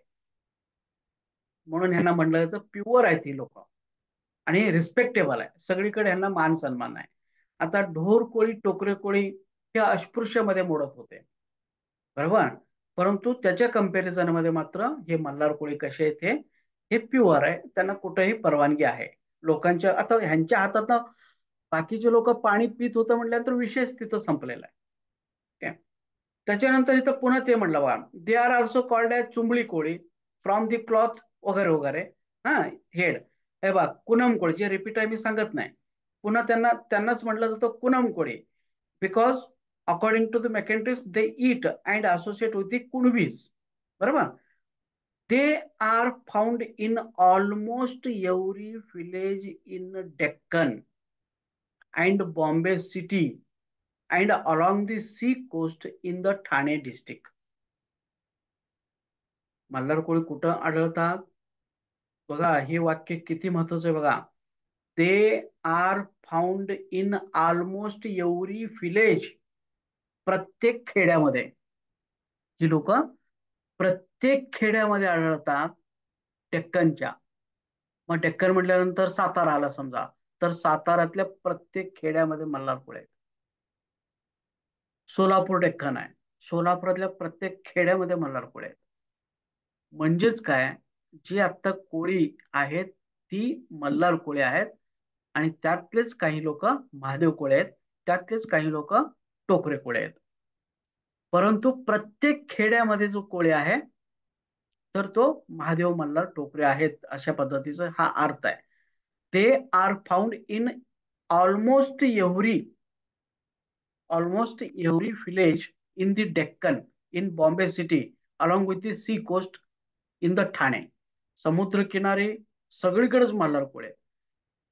म्हणून ह्यांना म्हणलं जातं प्युअर आहेत ही लोक आणि रिस्पेक्टेबल आहे. सगळीकडे ह्यांना मान सन्मान आहे. आता ढोर कोळी, टोकरे कोळी हे अस्पृश्यमध्ये मोडत होते. बरोबर? परंतु त्याच्या कंपॅरिझन मध्ये मात्र हे मल्हार कोळी कसे आहेत, हे प्युअर आहे. त्यांना कुठेही परवानगी आहे. लोकांच्या आता ह्यांच्या हातात बाकीचे लोक पाणी पित होतं म्हटल्यानंतर विशेष तिथं संपलेला आहे. त्याच्यानंतर इथं पुन्हा ते म्हटलं बघा, they are also called as Chumbli Koli from the cloth वगैरे वगैरे. हा हेड हे बघ कुनम कोळी, जे रिपीट आहे मी सांगत नाही. पुन्हा त्यांनाच म्हटलं जातं Kunam Koli because according to the mekantries they eat and associate with the Kunbis. बरोबर? They are found in almost every village in Deccan and Bombay city and along the sea coast in the Thane district. Malhar Koli कुठं आढळतात? बघा हे वाक्य किती महत्वाचं आहे बघा. They are found in almost every village. प्रत्येक खेड्यामध्ये ही लोक प्रत्येक खेड्यामध्ये आढळतात डेक्कनच्या. मग डेक्कन म्हटल्यानंतर सातारा आला समजा, तर साताऱ्यातल्या प्रत्येक खेड्यामध्ये मल्हार कोळी आहेत. सोलापूर डेक्कन आहे, सोलापुरातल्या प्रत्येक खेड्यामध्ये मल्हार कोळी आहेत. म्हणजेच काय, जी आता कोळी आहेत ती मल्हार कोळी आहेत. आणि त्यातलेच काही लोक महादेव कोळी आहेत, त्यातलेच काही लोक टोकरे कोळी आहेत. परंतु प्रत्येक खेड्यामध्ये जो कोळी आहे तर तो महादेव मल्हार टोकरे आहेत अशा पद्धतीचा हा अर्थ आहे. They are found in almost every village in the Deccan in Bombay city along with the sea coast in the Thane. समुद्र किनारे सगळीकडेच मल्हार कोळी आहेत.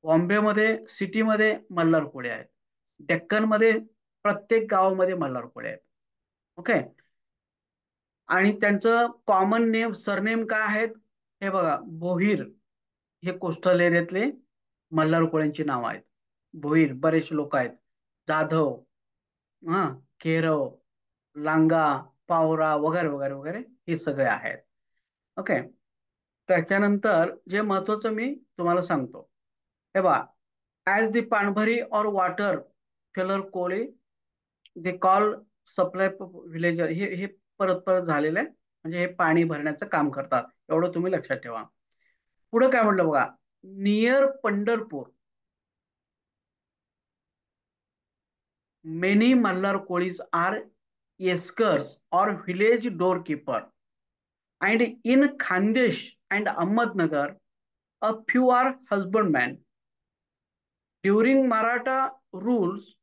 बॉम्बेमध्ये सिटीमध्ये मल्हार कोळी आहेत. डेक्कन मध्ये प्रत्येक गावामध्ये मल्हार कोळी आहेत. ओके. आणि त्यांचं कॉमन नेम सरनेम काय आहेत हे बघा. भोईर हे कोस्टल एरियातले मल्हार कोळ्यांची नावं आहेत. भोईर बरेचसे लोक आहेत. जाधव, हा, केरव, लांगा, पावरा वगैरे वगैरे वगैरे हे सगळे आहेत. ओके. त्याच्यानंतर जे महत्वाचं मी तुम्हाला सांगतो, हे बघा, as the पाणभरी or water filler Koli they call supply villager, हे परत परत झालेलं आहे. म्हणजे हे पाणी भरण्याचं काम करतात, एवढं तुम्ही लक्षात ठेवा. पुढे काय म्हटलं बघा, near Pandharpur many Malhar Kolis are Yeskars or village door keeper and in Khandesh and Ahmednagar a few are husbandman during Maratha rules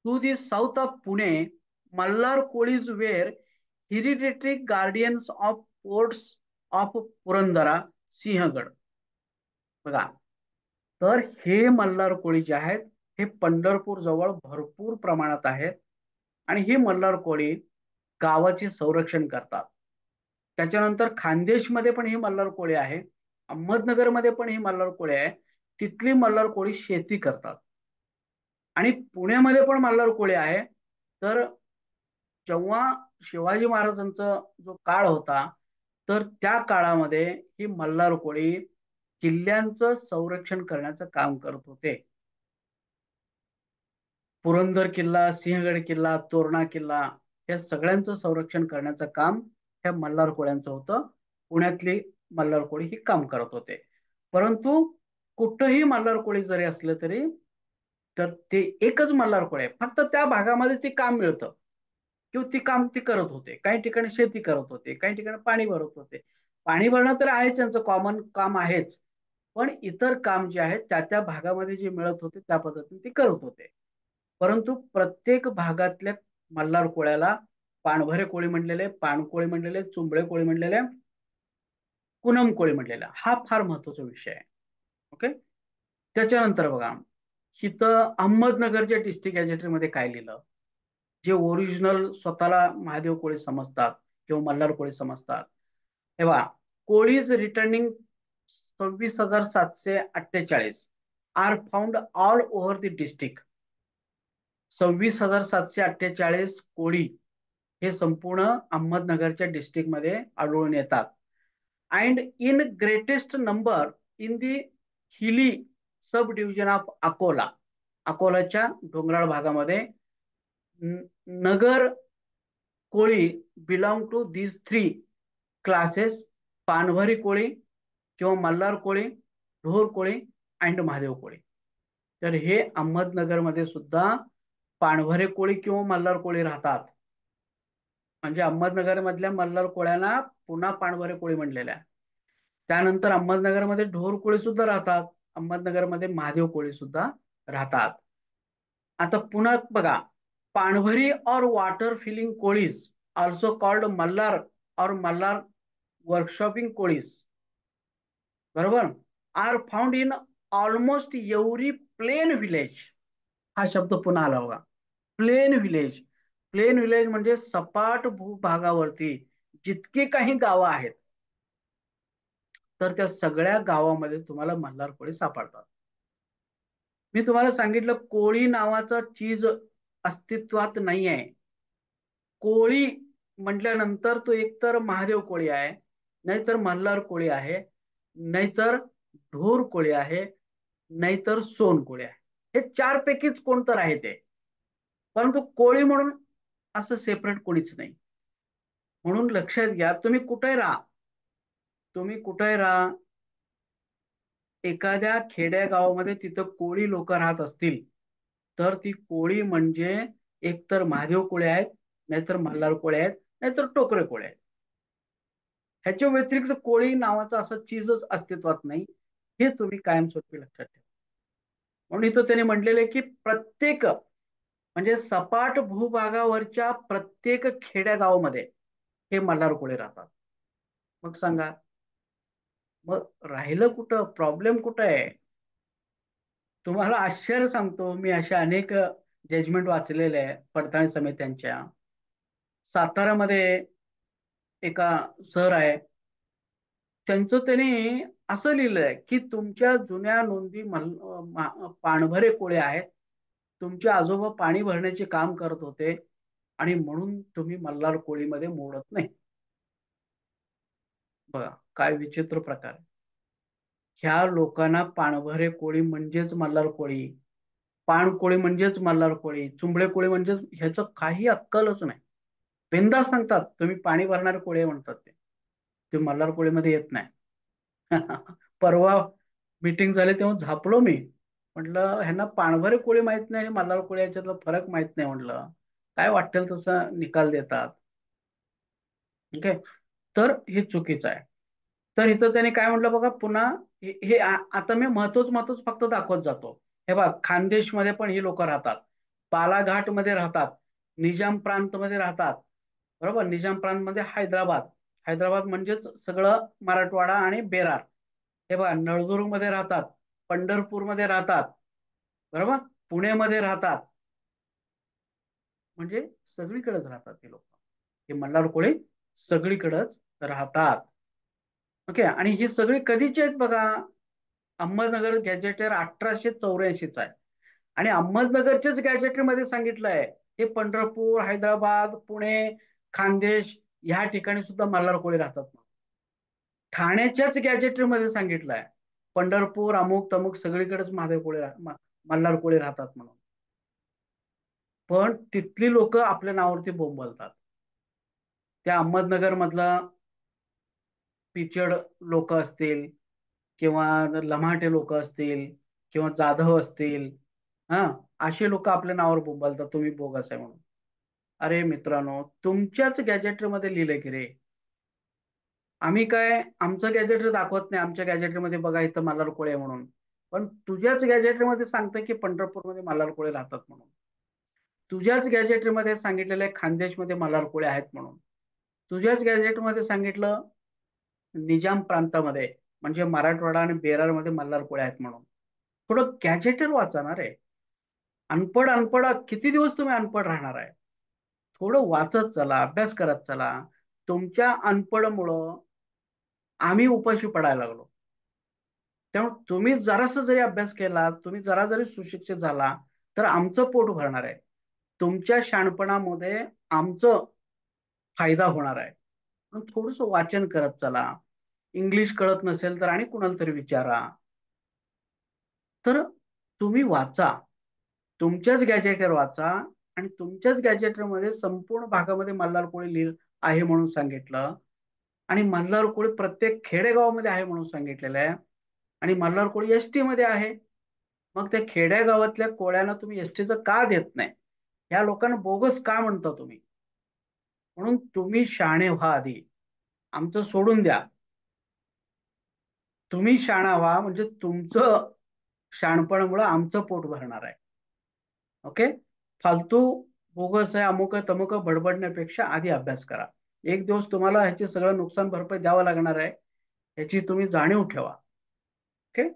to the south of Pune. Malhar Kolis were hereditary guardians of ports of Purandara, Sinhagad. बघा, तर हे मल्हार कोळी जे आहेत हे पंढरपूर जवळ भरपूर प्रमाणात आहेत. आणि ही मल्हार कोळी गावाचे संरक्षण करतात. त्याच्यानंतर खानदेशमध्ये पण ही मल्हार कोळी आहे, अहमदनगरमध्ये पण ही मल्हार कोळी आहे. तिथली मल्हार कोळी शेती करतात. आणि पुण्यामध्ये पण मल्हार कोळी आहे. तर जेव्हा शिवाजी महाराजांचा जो काळ होता, तर त्या काळामध्ये ही मल्हार कोळी किल्ल्यांचं संरक्षण करण्याचं काम करत होते. पुरंदर किल्ला, सिंहगड किल्ला, तोरणा किल्ला, या सगळ्यांचं संरक्षण करण्याचं काम ह्या मल्हार कोळ्यांचं होतं. पुण्यातली मल्हार कोळी ही काम करत होते. परंतु कुठंही मल्हार कोळी जरी असलं तरी तर ते एकच मल्हार कोळी आहे, फक्त त्या भागामध्ये ते काम मिळतं किंवा ती काम ती करत होते. काही ठिकाणी शेती करत होते, काही ठिकाणी पाणी भरत होते. पाणी भरणं तर आहेच, त्यांचं कॉमन काम आहेच. पण इतर काम जे आहे त्या त्या भागामध्ये जे मिळत होते त्या पद्धतीने ते करत होते. परंतु प्रत्येक भागातल्या मल्हार कोळ्याला पाणभरे कोळी म्हणलेले, पाणकोळी म्हणलेले, चुंबळे कोळी म्हणलेले, कुनम कोळी म्हणलेले, हा फार महत्वाचा विषय आहे. ओके. त्याच्यानंतर बघा, इथं अहमदनगरच्या डिस्ट्रिक्ट गॅजेटरीमध्ये काय लिहिलं, जे ओरिजिनल स्वतःला महादेव कोळी समजतात किंवा मल्हार कोळी समजतात, तेव्हा Kolis returning 26,748 are found all over the district. 26,748 Koli हे संपूर्ण अहमदनगरच्या डिस्ट्रिक्टमध्ये आढळून येतात. And in greatest number in the hilly sub division of Akola. अकोलाच्या डोंगराळ भागामध्ये Nagar Koli belong to these three classes, Panbhari Koli किंवा मल्हार कोळी, ढोर कोळी अँड महादेव कोळी. तर हे अहमदनगरमध्ये सुद्धा पाणभरे कोळी किंवा मल्हार कोळी राहतात. म्हणजे अहमदनगर मधल्या मल्हार कोळ्यांना पुन्हा पाणभरे कोळी म्हणलेल्या आहे. त्यानंतर अहमदनगरमध्ये ढोर कोळी सुद्धा राहतात, अहमदनगरमध्ये महादेव कोळी सुद्धा राहतात. आता पुन्हा बघा, Panbhari or water filling Kolis also called Malhar or Malhar worshipping Kolis, बरोबर, are found in almost every plain village. हा शब्द पुन्हा आला बघा, प्लेन विलेज. प्लेन विलेज म्हणजे सपाट भूभागावरती जितके काही गावं आहेत, तर त्या सगळ्या गावामध्ये तुम्हाला मल्हार कोळी सापडतात. मी तुम्हाला सांगितलं, कोळी नावाचा चीज अस्तित्वात नाही आहे. कोळी म्हटल्यानंतर तो एकतर महादेव कोळी आहे, नाहीतर मल्हार कोळी आहे, नाहीतर ढोर कोळी आहे, नाहीतर सोन कोळी आहे. हे चार पैकीच कोणतर आहे ते. परंतु कोळी म्हणून असं सेपरेट कोणीच नाही. म्हणून लक्षात घ्या, तुम्ही कुठे राहा, तुम्ही कुठे राहा, एखाद्या खेड्या गावामध्ये तिथं कोळी लोक राहत असतील तर ती कोळी म्हणजे एकतर महादेव कोळी आहेत, नाहीतर मल्हार कोळी आहेत, नाहीतर टोकरे कोळी आहेत. ह्याच्या व्यतिरिक्त कोळी नावाचा असं चीजच अस्तित्वात नाही. हे तुम्ही कायमस्वरूपी लक्षात ठेवा. म्हणून इथं त्याने म्हटलेले की प्रत्येक म्हणजे सपाट भूभागावरच्या प्रत्येक खेड्या गावामध्ये हे मल्हार कोळी राहतात. मग सांगा, मग राहिलं कुठं, प्रॉब्लेम कुठं आहे? तुम्हाला आश्चर्य सांगतो, मी अशा अनेक जजमेंट वाचलेले आहे पडताळणी समित्यांच्या. सातारामध्ये एका सर आहे, त्यांचं त्यांनी असं लिहिलंय की तुमच्या जुन्या नोंदी पाणभरे कोळे आहेत. तुमचे आजोबा पाणी भरण्याचे काम करत होते आणि म्हणून तुम्ही मल्हार कोळीमध्ये मोडत नाही. बघा काय विचित्र प्रकार आहे. ह्या लोकांना पाणभरे कोळी म्हणजेच मल्हार कोळी, पाणकोळी म्हणजेच मल्हार कोळी, चुंबळे कोळी म्हणजेच, ह्याचं काही अक्कलच नाही. बिनधास्त सांगतात तुम्ही पाणी भरणारे कोळी म्हणतात ते मल्हार कोळीमध्ये येत नाही. परवा मीटिंग झाली तेव्हा झापलो मी. म्हटलं ह्यांना पाणभरे कोळी माहित नाही आणि मल्हार कोळी याच्यातला फरक माहित नाही. म्हटलं काय वाटेल तसं निकाल देतात. ओके. तर हे चुकीचं आहे. तर इथं त्याने काय म्हटलं बघा पुन्हा, आता मी महत्वच फक्त दाखवत जातो. हे बघ, खानदेश मध्ये पण ही लोक राहतात, बालाघाट मध्ये राहतात, निजाम प्रांत मध्ये राहतात. बरोबर, निजाम प्रांत मध्ये हैदराबाद, हैदराबाद म्हणजेच सगळं मराठवाडा आणि बेरार. हे बघा, नळदुर्ग मध्ये राहतात, पंढरपूर मध्ये राहतात, बरोबर, पुणेमध्ये राहतात. म्हणजे सगळीकडेच राहतात हे लोक. हे मल्हार कोळी सगळीकडेच राहतात. ओके. आणि ही सगळी कधीची आहेत बघा. अहमदनगर गॅजेटर 1884 आहे. आणि अहमदनगरच्याच गॅजेटर मध्ये सांगितलंय हे पंढरपूर, हैदराबाद, पुणे, खानदेश ह्या ठिकाणी सुद्धा मल्हार कोळी राहतात. ठाण्याच्याच गॅजेटर मध्ये सांगितलंय पंढरपूर, अमुक तमुक सगळीकडेच महादेव कोळी मल्हार कोळी राहतात म्हणून. पण तिथली लोक आपल्या नावावरती बोंबलतात. त्या अहमदनगर मधला पिचड लोक असतील किंवा लम्हाटे लोक असतील किंवा जाधव असतील, हा, असे लोक आपल्या नावावर बोंबलतात तुम्ही बोगस आहे म्हणून. अरे मित्रांनो, तुमच्याच गॅजेटर मध्ये लिहिलंय की रे. आम्ही काय आमचं गॅजेटर दाखवत नाही, आमच्या गॅजेटर मध्ये बघा इथं मल्हार कोळी आहे म्हणून. पण तुझ्याच गॅजेटर मध्ये सांगतं की पंढरपूरमध्ये मल्हार कोळी राहतात म्हणून. तुझ्याच गॅजेटर मध्ये सांगितलेलं आहे खानदेशमध्ये मल्हार कोळी आहेत म्हणून. तुझ्याच गॅजेट मध्ये सांगितलं निजाम प्रांतामध्ये म्हणजे मराठवाडा आणि बेरार मध्ये मल्हार कोळी आहेत म्हणून. थोडं गॅजेटर वाचणार आहे. अनपड अनपड किती दिवस तुम्ही अनपड राहणार आहे. थोडं वाचत चला, अभ्यास करत चला. तुमच्या अनपडमुळं आम्ही उपाशी पडायला लागलो. त्यामुळे तुम्ही जरासा जरी अभ्यास केला, तुम्ही जरा जरी सुशिक्षित झाला तर आमचं पोट भरणार आहे. तुमच्या शहाणपणामध्ये आमचं फायदा होणार आहे. थोडस वाचन करत चला. इंग्लिश कळत नसेल तर आणि कुणाला तरी विचारा. तर तुम्ही वाचा, तुमच्याच गॅजेटर वाचा. आणि तुमच्याच गॅजेटर मध्ये संपूर्ण भागामध्ये मल्हार कोळी आहे म्हणून सांगितलं. आणि मल्हार कोळी प्रत्येक खेडेगावामध्ये आहे म्हणून सांगितलेलं आहे. आणि मल्हार कोळी एसटी मध्ये आहे. मग त्या खेड्यागावातल्या कोळ्यांना तुम्ही एसटीचं का देत नाही, या लोकांना बोगस का म्हणता तुम्ही. म्हणून तुम्ही शहाणे व्हा आधी, आमचं सोडून द्या. तुम्ही शाणा व्हा म्हणजे तुमचं शहाणपणामुळे आमचं पोट भरणार आहे. ओके. फालतू बोगस आहे, अमुक तमुक बडबडण्यापेक्षा आधी अभ्यास करा. एक दिवस तुम्हाला ह्याची सगळं नुकसान भरपाई द्यावं लागणार आहे, याची तुम्ही जाणीव ठेवा. ओके.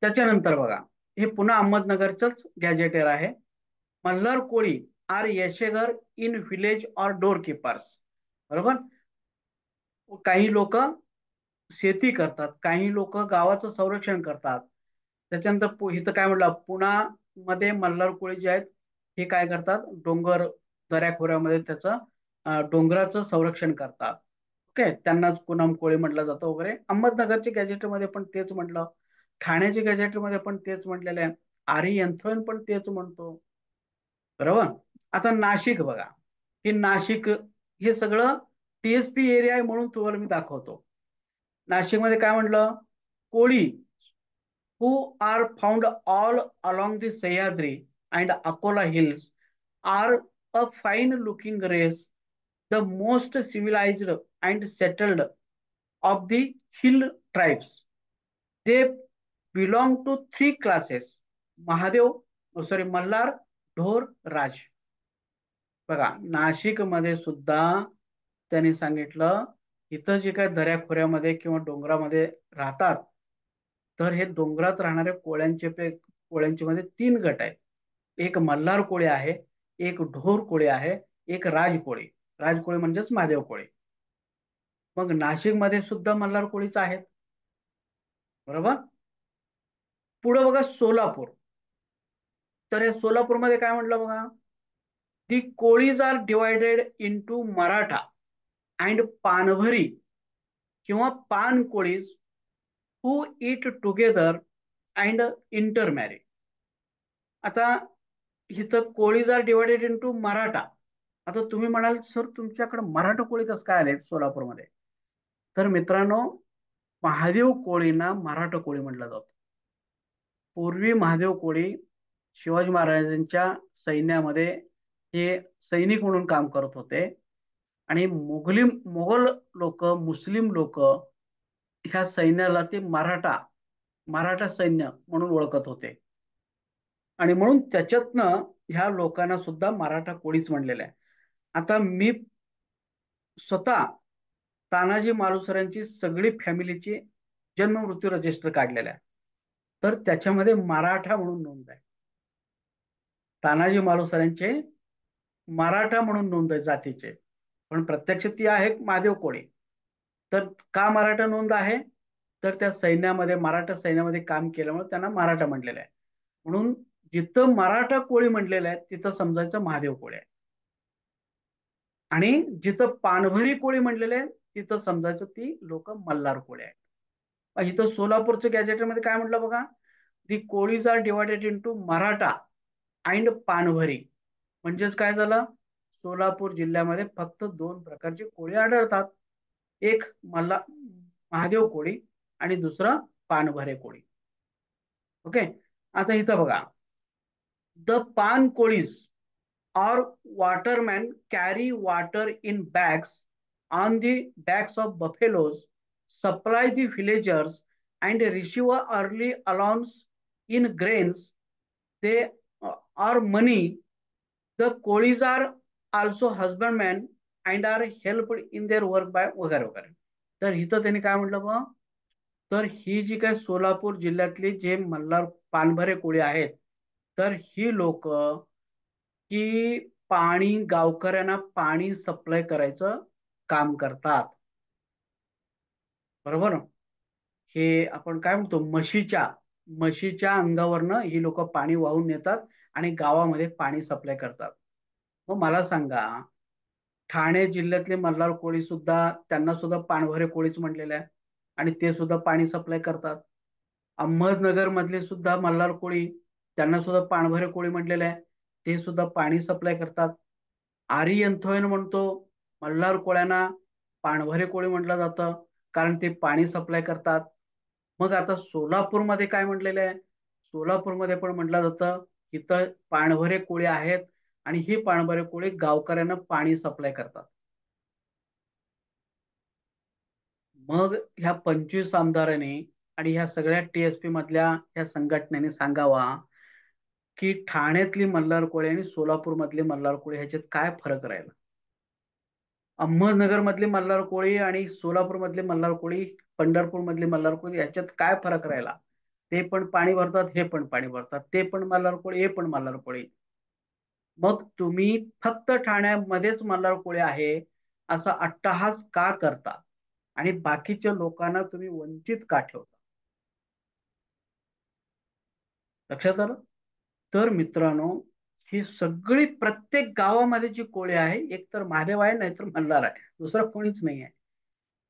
त्याच्यानंतर बघा, हे पुन्हा अहमदनगरचंच गॅजेटेर आहे. Malhar Koli are Yeshegar in village or door keepers. बरोबर, काही लोक शेती करतात, काही लोक गावाचं संरक्षण करतात. त्याच्यानंतर इथं काय म्हटलं, पुणा मध्ये मल्हार कोळी जे आहेत हे काय करतात, डोंगर दऱ्याखोऱ्यामध्ये त्याचं डोंगराचं संरक्षण करतात. ओके. त्यांनाच कुणम कोळी म्हटलं जातं वगैरे. अहमदनगरच्या गॅजेटमध्ये पण तेच म्हटलं, ठाण्याच्या गॅजेटमध्ये पण तेच म्हटलेलं आहे, आरी यंथन पण तेच म्हणतो. बरोबर. आता नाशिक बघा, की नाशिक हे सगळं टीएसपी एरिया आहे म्हणून तुम्हाला मी दाखवतो. नाशिकमध्ये काय म्हटलं, कोळी who are found all along the Sahyadri and Akola hills are a fine-looking race, the most civilized and settled of the hill tribes. They belong to three classes: Mahadev, sorry, Mallar, ढोर, राज. बघा, नाशिक मध्ये सुद्धा त्यांनी सांगितलं इथं जे काय दऱ्याखोऱ्यामध्ये किंवा डोंगरामध्ये राहतात, तर हे डोंगरात राहणाऱ्या कोळ्यांचे मध्ये तीन गट आहेत. एक मल्हार कोळी आहे, एक ढोर कोळी आहे, एक राजकोळी. राजकोळी म्हणजेच महादेव कोळी. मग नाशिक मध्ये सुद्धा मल्हार कोळीच आहेत. बरोबर. पुढे बघा सोलापूर. तर हे सोलापूरमध्ये काय म्हटलं बघा, the Kolis are divided into Maratha and Panbhari किंवा Pan Kolis who eat together and intermarry. आता इथं Kolis are divided into Maratha. आता तुम्ही म्हणाल सर तुमच्याकडे मराठा कोळी कसं काय आले सोलापूरमध्ये. तर मित्रांनो, महादेव कोळींना मराठा कोळी म्हटलं जातं. पूर्वी महादेव कोळी शिवाजी महाराजांच्या सैन्यामध्ये हे सैनिक म्हणून काम करत होते. आणि मोगल लोक, मुस्लिम लोक ह्या सैन्याला ते मराठा मराठा सैन्य म्हणून ओळखत होते. आणि म्हणून त्याच्यातनं ह्या लोकांना सुद्धा मराठा कोळीच म्हणलेलं आहे. आता मी स्वतः तानाजी मालुसरांची सगळी फॅमिलीची जन्म मृत्यू रजिस्टर काढलेला आहे. तर त्याच्यामध्ये मराठा म्हणून नोंद आहे. तानाजी मालुसरांचे मराठा म्हणून नोंद आहे जातीचे. पण प्रत्यक्ष ती आहे महादेव कोळी. तर का मराठा नोंद आहे, तर त्या सैन्यामध्ये मराठा सैन्यामध्ये काम केल्यामुळे त्यांना मराठा म्हटलेलं आहे. म्हणून जिथं मराठा कोळी म्हटलेलं आहे तिथं समजायचं महादेव कोळी आहे. आणि जिथं पानभरी कोळी म्हटलेले आहे तिथं समजायचं ती लोक मल्हार कोळी आहे. इथं सोलापूरच्या गॅजेटमध्ये काय म्हटलं बघा, the Kolis are divided into Maratha and Panbhari. म्हणजेच काय झालं, सोलापूर जिल्ह्यामध्ये फक्त दोन प्रकारचे कोळी आढळतात. एक महादेव कोळी आणि दुसरं पानभरे कोळी. ओके. आता इथं बघा, द पान कोळीज or watermen carry water in bags on the backs of buffaloes, supply the villagers, and receive a early allowance in grains. They are money. The Kolis are also husbandmen and are helped in their work by वगैरे वगैरे. तर इथं त्यांनी काय म्हटलं बघ, तर ही जी काय सोलापूर जिल्ह्यातली जे मल्हार पानभरे कोळी आहेत, तर ही लोक की पाणी गावकऱ्यांना पाणी सप्लाय करायचं काम करतात. बरोबर. हे आपण काय म्हणतो, म्हशीच्या अंगावरनं ही लोक पाणी वाहून नेतात आणि गावामध्ये पाणी सप्लाय करतात. मग मला सांगा, ठाणे जिल्ह्यातले मल्हार कोळी सुद्धा, त्यांना सुद्धा पाणभरे कोळीच म्हणलेले आहे आणि ते सुद्धा पाणी सप्लाय करतात. अहमदनगर मधले सुद्धा मल्हार कोळी, त्यांना सुद्धा पाणभरे कोळी म्हटलेले आहे, ते सुद्धा पाणी सप्लाय करतात. आरी एंथोयन म्हणतो मल्हार कोळ्यांना पाणभरे कोळी म्हटलं जातं, कारण ते पाणी सप्लाय करतात. मग आता सोलापूरमध्ये काय म्हटलेलं आहे, सोलापूरमध्ये पण म्हटलं जातं इथं पाणभरे कोळी आहेत आणि ही पाणभरे कोळी गावकऱ्यांना पाणी सप्लाय करतात. मग ह्या 25 आमदारांनी आणि ह्या सगळ्या टीएसपी मधल्या ह्या संघटनेने सांगावा की ठाण्यातली मल्हार कोळी आणि सोलापूर मधली मल्हार कोळी ह्याच्यात काय फरक राहिला. अहमदनगर मधली मल्हार कोळी आणि सोलापूर मधली मल्हार कोळी, पंढरपूर मधली मल्हार कोळी ह्याच्यात काय फरक राहिला. ते पण पाणी भरतात, हे पण पाणी भरतात, ते पण मल्हार कोळी, हे पण मल्हार कोळी. मग तुम्ही फक्त ठाण्यामध्येच मल्हार कोळी आहे असा अट्टहास का करता आणि बाकीच्या लोकांना तुम्ही वंचित का ठेवता. लक्षात आलं. तर मित्रांनो, ही सगळी प्रत्येक गावामध्ये जी कोळी आहे, एक तर महादेव आहे नाहीतर मल्हार आहे, दुसरं कोणीच नाही आहे.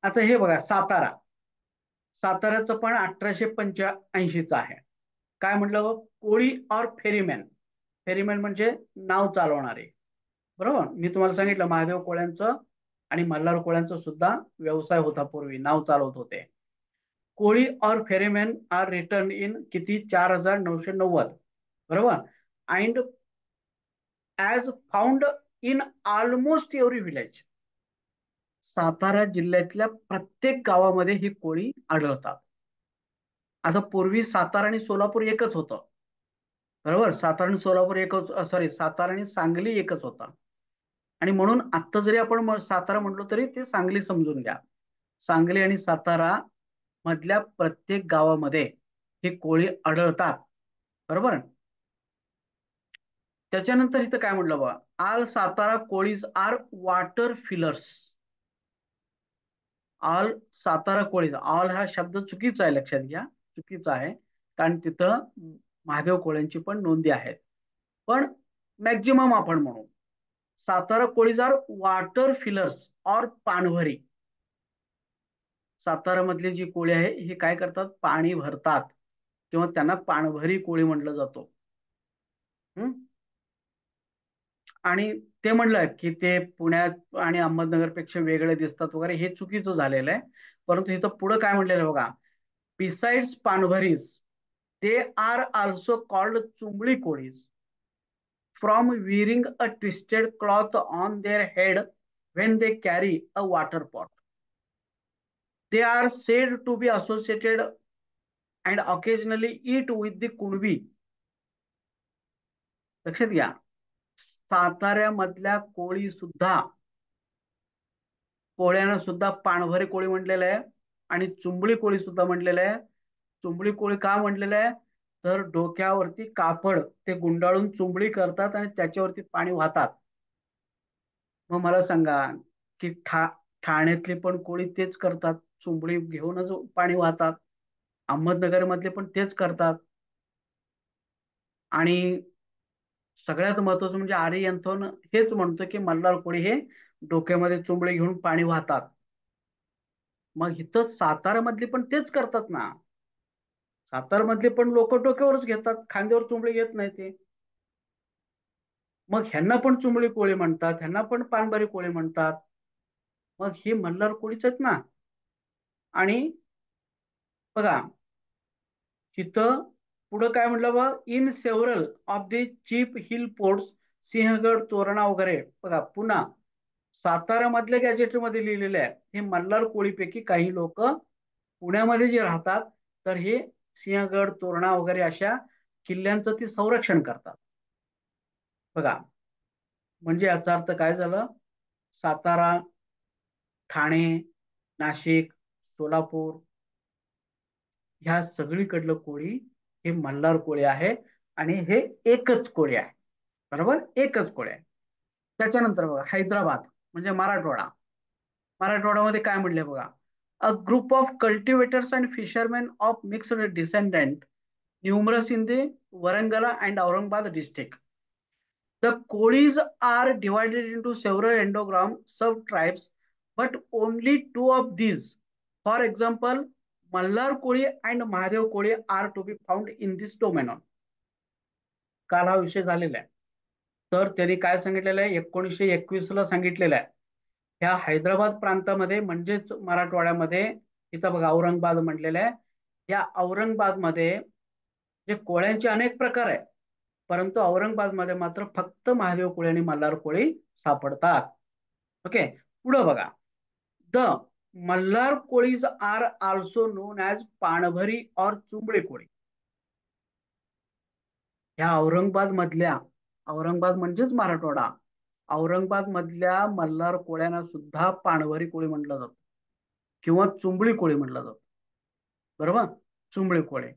आता हे बघा, साताऱ्याचं पण 1885च आहे. काय म्हटलं बघ, कोळी और फेरीमॅन. फेरीमॅन म्हणजे नाव चालवणारे. बरोबर. मी तुम्हाला सांगितलं महादेव कोळ्यांचं आणि मल्हार कोळ्यांचा सुद्धा व्यवसाय होता, पूर्वी नाव चालवत होते. कोळी और फेरीमॅन आर रिटर्न इन किती, 4990. बरोबर. And as found in almost every village. Satara जिल्ह्यातल्या प्रत्येक गावामध्ये ही कोळी आढळतात. आता पूर्वी सातारा आणि सोलापूर एकच होतं. बरोबर. सातारा आणि सोलापूर एकच, सॉरी, सातारा आणि सांगली एकच होता. आणि म्हणून आता जरी आपण सातारा म्हटलो तरी ते सांगली समजून घ्या. सांगली आणि सातारा मधल्या प्रत्येक गावामध्ये ही कोळी आढळतात. बरोबर. त्याच्यानंतर इथं काय म्हटलं बघा, all Satara Kolis are water fillers. All Satara Kolis, all हा शब्द चुकीचा आहे, लक्षात घ्या. चुकीचं आहे, कारण तिथं महादेव कोळ्यांची पण नोंदी आहेत. पण मॅक्झिमम आपण म्हणू, Satara Kolis are water fillers और पाणभरी. सातारा मधली जी कोळी आहे ही काय करतात, पाणी भरतात, किंवा त्यांना पाणभरी कोळी म्हटलं जातो. हम्म? आणि ते म्हणलं की ते पुण्यात आणि अहमदनगरपेक्षा वेगळे दिसतात वगैरे, हे चुकीचं झालेलं आहे. परंतु इथं पुढं काय म्हणलेलं आहे बघा, besides Panbharis they are also called Chumbli Kolis from wearing a twisted cloth on their head when they carry a water pot. They are said to be associated and occasionally eat with the Kunbi. लक्षात घ्या, साताऱ्यामधल्या कोळी सुद्धा, कोळ्यानं सुद्धा पाणभरे कोळी म्हटलेलं आहे आणि चुंबळी कोळी सुद्धा म्हटलेलं आहे. चुंबळी कोळी का म्हटलेलं आहे, तर डोक्यावरती कापड ते गुंडाळून चुंबळी करतात आणि त्याच्यावरती पाणी वाहतात. मग मला सांगा की ठाण्यातली पण कोळी तेच करतात, चुंबळी घेऊनच पाणी वाहतात. अहमदनगर मधले पण तेच करतात. आणि सगळ्यात महत्वाचं म्हणजे आर्यंथन हेच म्हणतो की मल्हार कोळी हे डोक्यामध्ये चुंबडी घेऊन पाणी वाहतात. मग इथं सातारा मधली पण तेच करतात ना. सातारा मधले पण लोक डोक्यावरच घेतात, खांद्यावर चुंबडी घेत नाही ते. मग ह्यांना पण चुंबडी कोळी म्हणतात, ह्यांना पण पानबारी कोळी म्हणतात. मग ही मल्हार कोळीच आहेत ना. आणि बघा तिथं पुढं काय म्हटलं बघ, in several of the chief hill forts, Sinhagad, Torna वगैरे. बघा पुन्हा सातारा मधल्या गॅजेटमध्ये लिहिलेले आहे, हे मल्हार कोळीपैकी काही लोक पुण्यामध्ये जे राहतात, तर हे सिंहगड, तोरणा वगैरे अशा किल्ल्यांचं ते संरक्षण करतात. बघा म्हणजे याचा अर्थ काय झालं, सातारा, ठाणे, नाशिक, सोलापूर ह्या सगळीकडलं कोळी हे मल्हार कोळी आहे. आणि हे एकच कोळी आहे, बरोबर, एकच कोळी आहे. त्याच्यानंतर बघा हैदराबाद म्हणजे मराठवाडा. मराठवाड्यामध्ये काय म्हणले बघा, a group of cultivators and fisherman of mixed descendant numerous in the Warangal and Aurangabad district. The Kodis are divided into several endogram sub-tribes, but only two of these, for example, Mallar Kodi and Mahadev Kodi, are to be found in this domain. काल हा विषय झालेला आहे. तर त्यांनी काय सांगितलेलं आहे, 1921 ला सांगितलेलं आहे, ह्या हैदराबाद प्रांतामध्ये म्हणजेच मराठवाड्यामध्ये, इथं बघा औरंगाबाद म्हटलेलं आहे, या औरंगाबादमध्ये जे कोळ्यांचे अनेक प्रकार आहे, परंतु औरंगाबादमध्ये मात्र फक्त महादेव कोळी आणि मल्हार कोळी सापडतात. ओके, पुढे बघा, the Malhar Kolis are also known as Panbhari or Chumbli कोळी. ह्या औरंगाबाद मधल्या, औरंगाबाद म्हणजेच मराठवाडा, औरंगाबाद मधल्या मल्हार कोळ्यांना सुद्धा पाणभरी कोळी म्हटलं जातं किंवा चुंबळी कोळी म्हटलं जातं. बरोबर, चुंबळी कोळी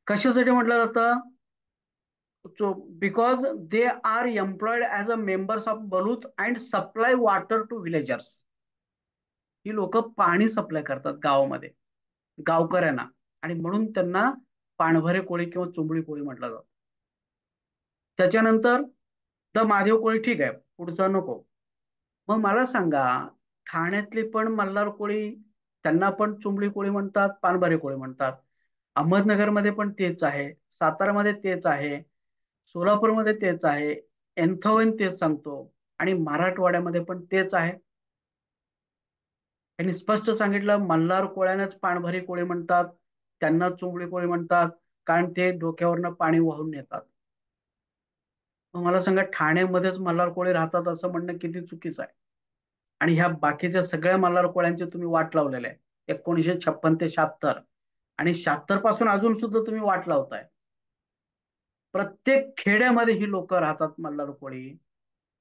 कशासाठी म्हटलं जातं, because they are employed as a members of balut and supply water to villagers. ही लोक पाणी सप्लाय करतात गावामध्ये गावकऱ्यांना, आणि म्हणून त्यांना पाणभरे कोळी किंवा चुंबळी कोळी म्हटलं जातं. त्याच्यानंतर द महादेव कोळी, ठीक आहे, पुढचा नको. मग मला सांगा, ठाण्यातली पण मल्हार कोळी, त्यांना पण चुंबळी कोळी म्हणतात, पानभरे कोळी म्हणतात. अहमदनगरमध्ये पण तेच आहे, सातारामध्ये तेच आहे, सोलापूरमध्ये तेच आहे, एंथोवेन तेच सांगतो, आणि मराठवाड्यामध्ये पण तेच आहे. त्यांनी स्पष्ट सांगितलं, मल्हार कोळ्यानंच पाणभरी कोळी म्हणतात, त्यांना चुंबळी कोळी म्हणतात, कारण ते डोक्यावरनं पाणी वाहून नेतात. मग मला सांगा, ठाण्यामध्येच मल्हार कोळी राहतात असं म्हणणं किती चुकीचं आहे. आणि ह्या बाकीच्या सगळ्या मल्हार कोळ्यांची तुम्ही वाट लावलेले आहे 1956 ते 76, आणि 76 पासून अजून सुद्धा तुम्ही वाट लावताय. प्रत्येक खेड्यामध्ये ही लोक राहतात मल्हार कोळी,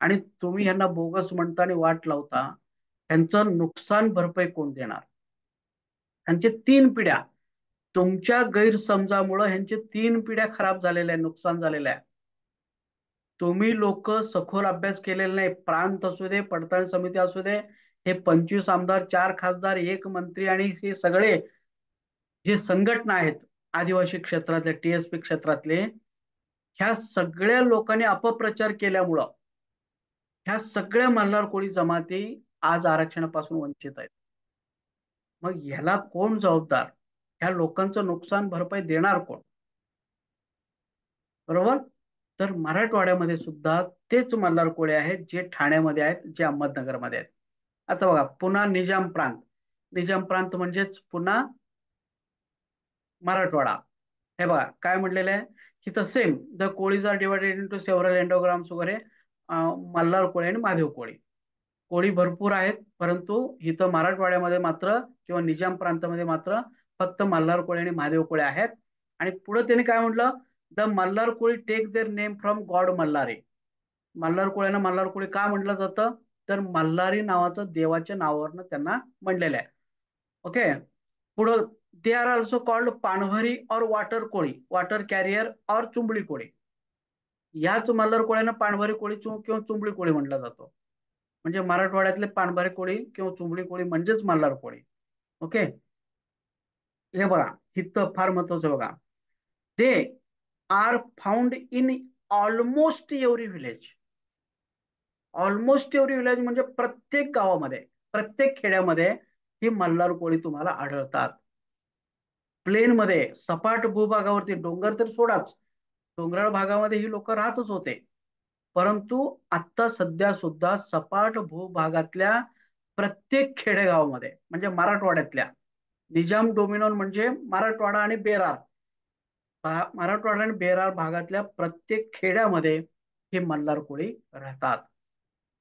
आणि तुम्ही ह्यांना बोगस म्हणता आणि वाट लावता. ह्यांचं नुकसान भरपाई कोण देणार? ह्यांचे 3 पिढ्या, तुमच्या गैरसमजामुळे ह्यांचे 3 पिढ्या खराब झालेल्या आहे, नुकसान झालेलं आहे. तुम्ही लोक सखोल अभ्यास केलेला नाही. प्रांत असू दे, पडताळणी समिती असू दे, हे 25 आमदार, 4 खासदार, 1 मंत्री आणि हे सगळे जे संघटना आहेत, आदिवासी क्षेत्रातले, टीएसपी क्षेत्रातले, ह्या सगळ्या लोकांनी अपप्रचार केल्यामुळं ह्या सगळ्या मल्हार कोळी जमाती आज आरक्षणापासून वंचित आहेत. मग ह्याला कोण जबाबदार? ह्या लोकांचं नुकसान भरपाई देणार कोण? बरोबर. तर मराठवाड्यामध्ये सुद्धा तेच मल्हार कोळी आहेत जे ठाण्यामध्ये आहेत, जे अहमदनगरमध्ये आहेत. आता बघा, पुन्हा निजाम प्रांत. निजाम प्रांत म्हणजेच पुन्हा मराठवाडा. हे बघा काय म्हटलेलं आहे की the same the Kolis are divided into several endogams वगैरे. मल्हार कोळी आणि महादेव कोळी. कोळी भरपूर आहेत, परंतु इथं मराठवाड्यामध्ये मात्र किंवा निजाम प्रांतामध्ये मात्र फक्त मल्हार कोळी आणि महादेव कोळी आहेत. आणि पुढे त्यांनी काय म्हटलं, the Malhar Koli take their name from god Malhari. Malhar कोळ्यांना मल्हार कोळी का म्हटलं जातं, तर मल्हारी नावाचं देवाच्या नावावरनं त्यांना म्हणलेलं आहे. ओके. पुढं, दे आर ऑल्सो कॉल्ड पानभरी और वॉटर कोळी, वॉटर कॅरियर और चुंबळी कोळी. याच मल्हार कोळ्यांना पानभरी कोळी किंवा चुंबळी कोळी म्हटलं जातो. म्हणजे मराठवाड्यातले पानभरे कोळी किंवा चुंबडी कोळी म्हणजेच मल्हार कोळी. ओके. हे बघा, इथं फार महत्वाचं बघा, they are found in almost every village. Almost every village म्हणजे प्रत्येक गावामध्ये, प्रत्येक खेड्यामध्ये ही मल्हार कोळी तुम्हाला आढळतात. प्लेनमध्ये, सपाट भूभागावरती, डोंगर तर सोडाच, डोंगराळ भागामध्ये ही लोक राहतच होते. परंतु आता सध्या सुद्धा सपाट भूभागातल्या प्रत्येक खेडेगावामध्ये, म्हणजे मराठवाड्यातल्या, निजाम डोमिनॉन म्हणजे मराठवाडा आणि बेरार, मराठवाडा आणि बेरार भागातल्या प्रत्येक खेड्यामध्ये हे मल्हार कोळी राहतात.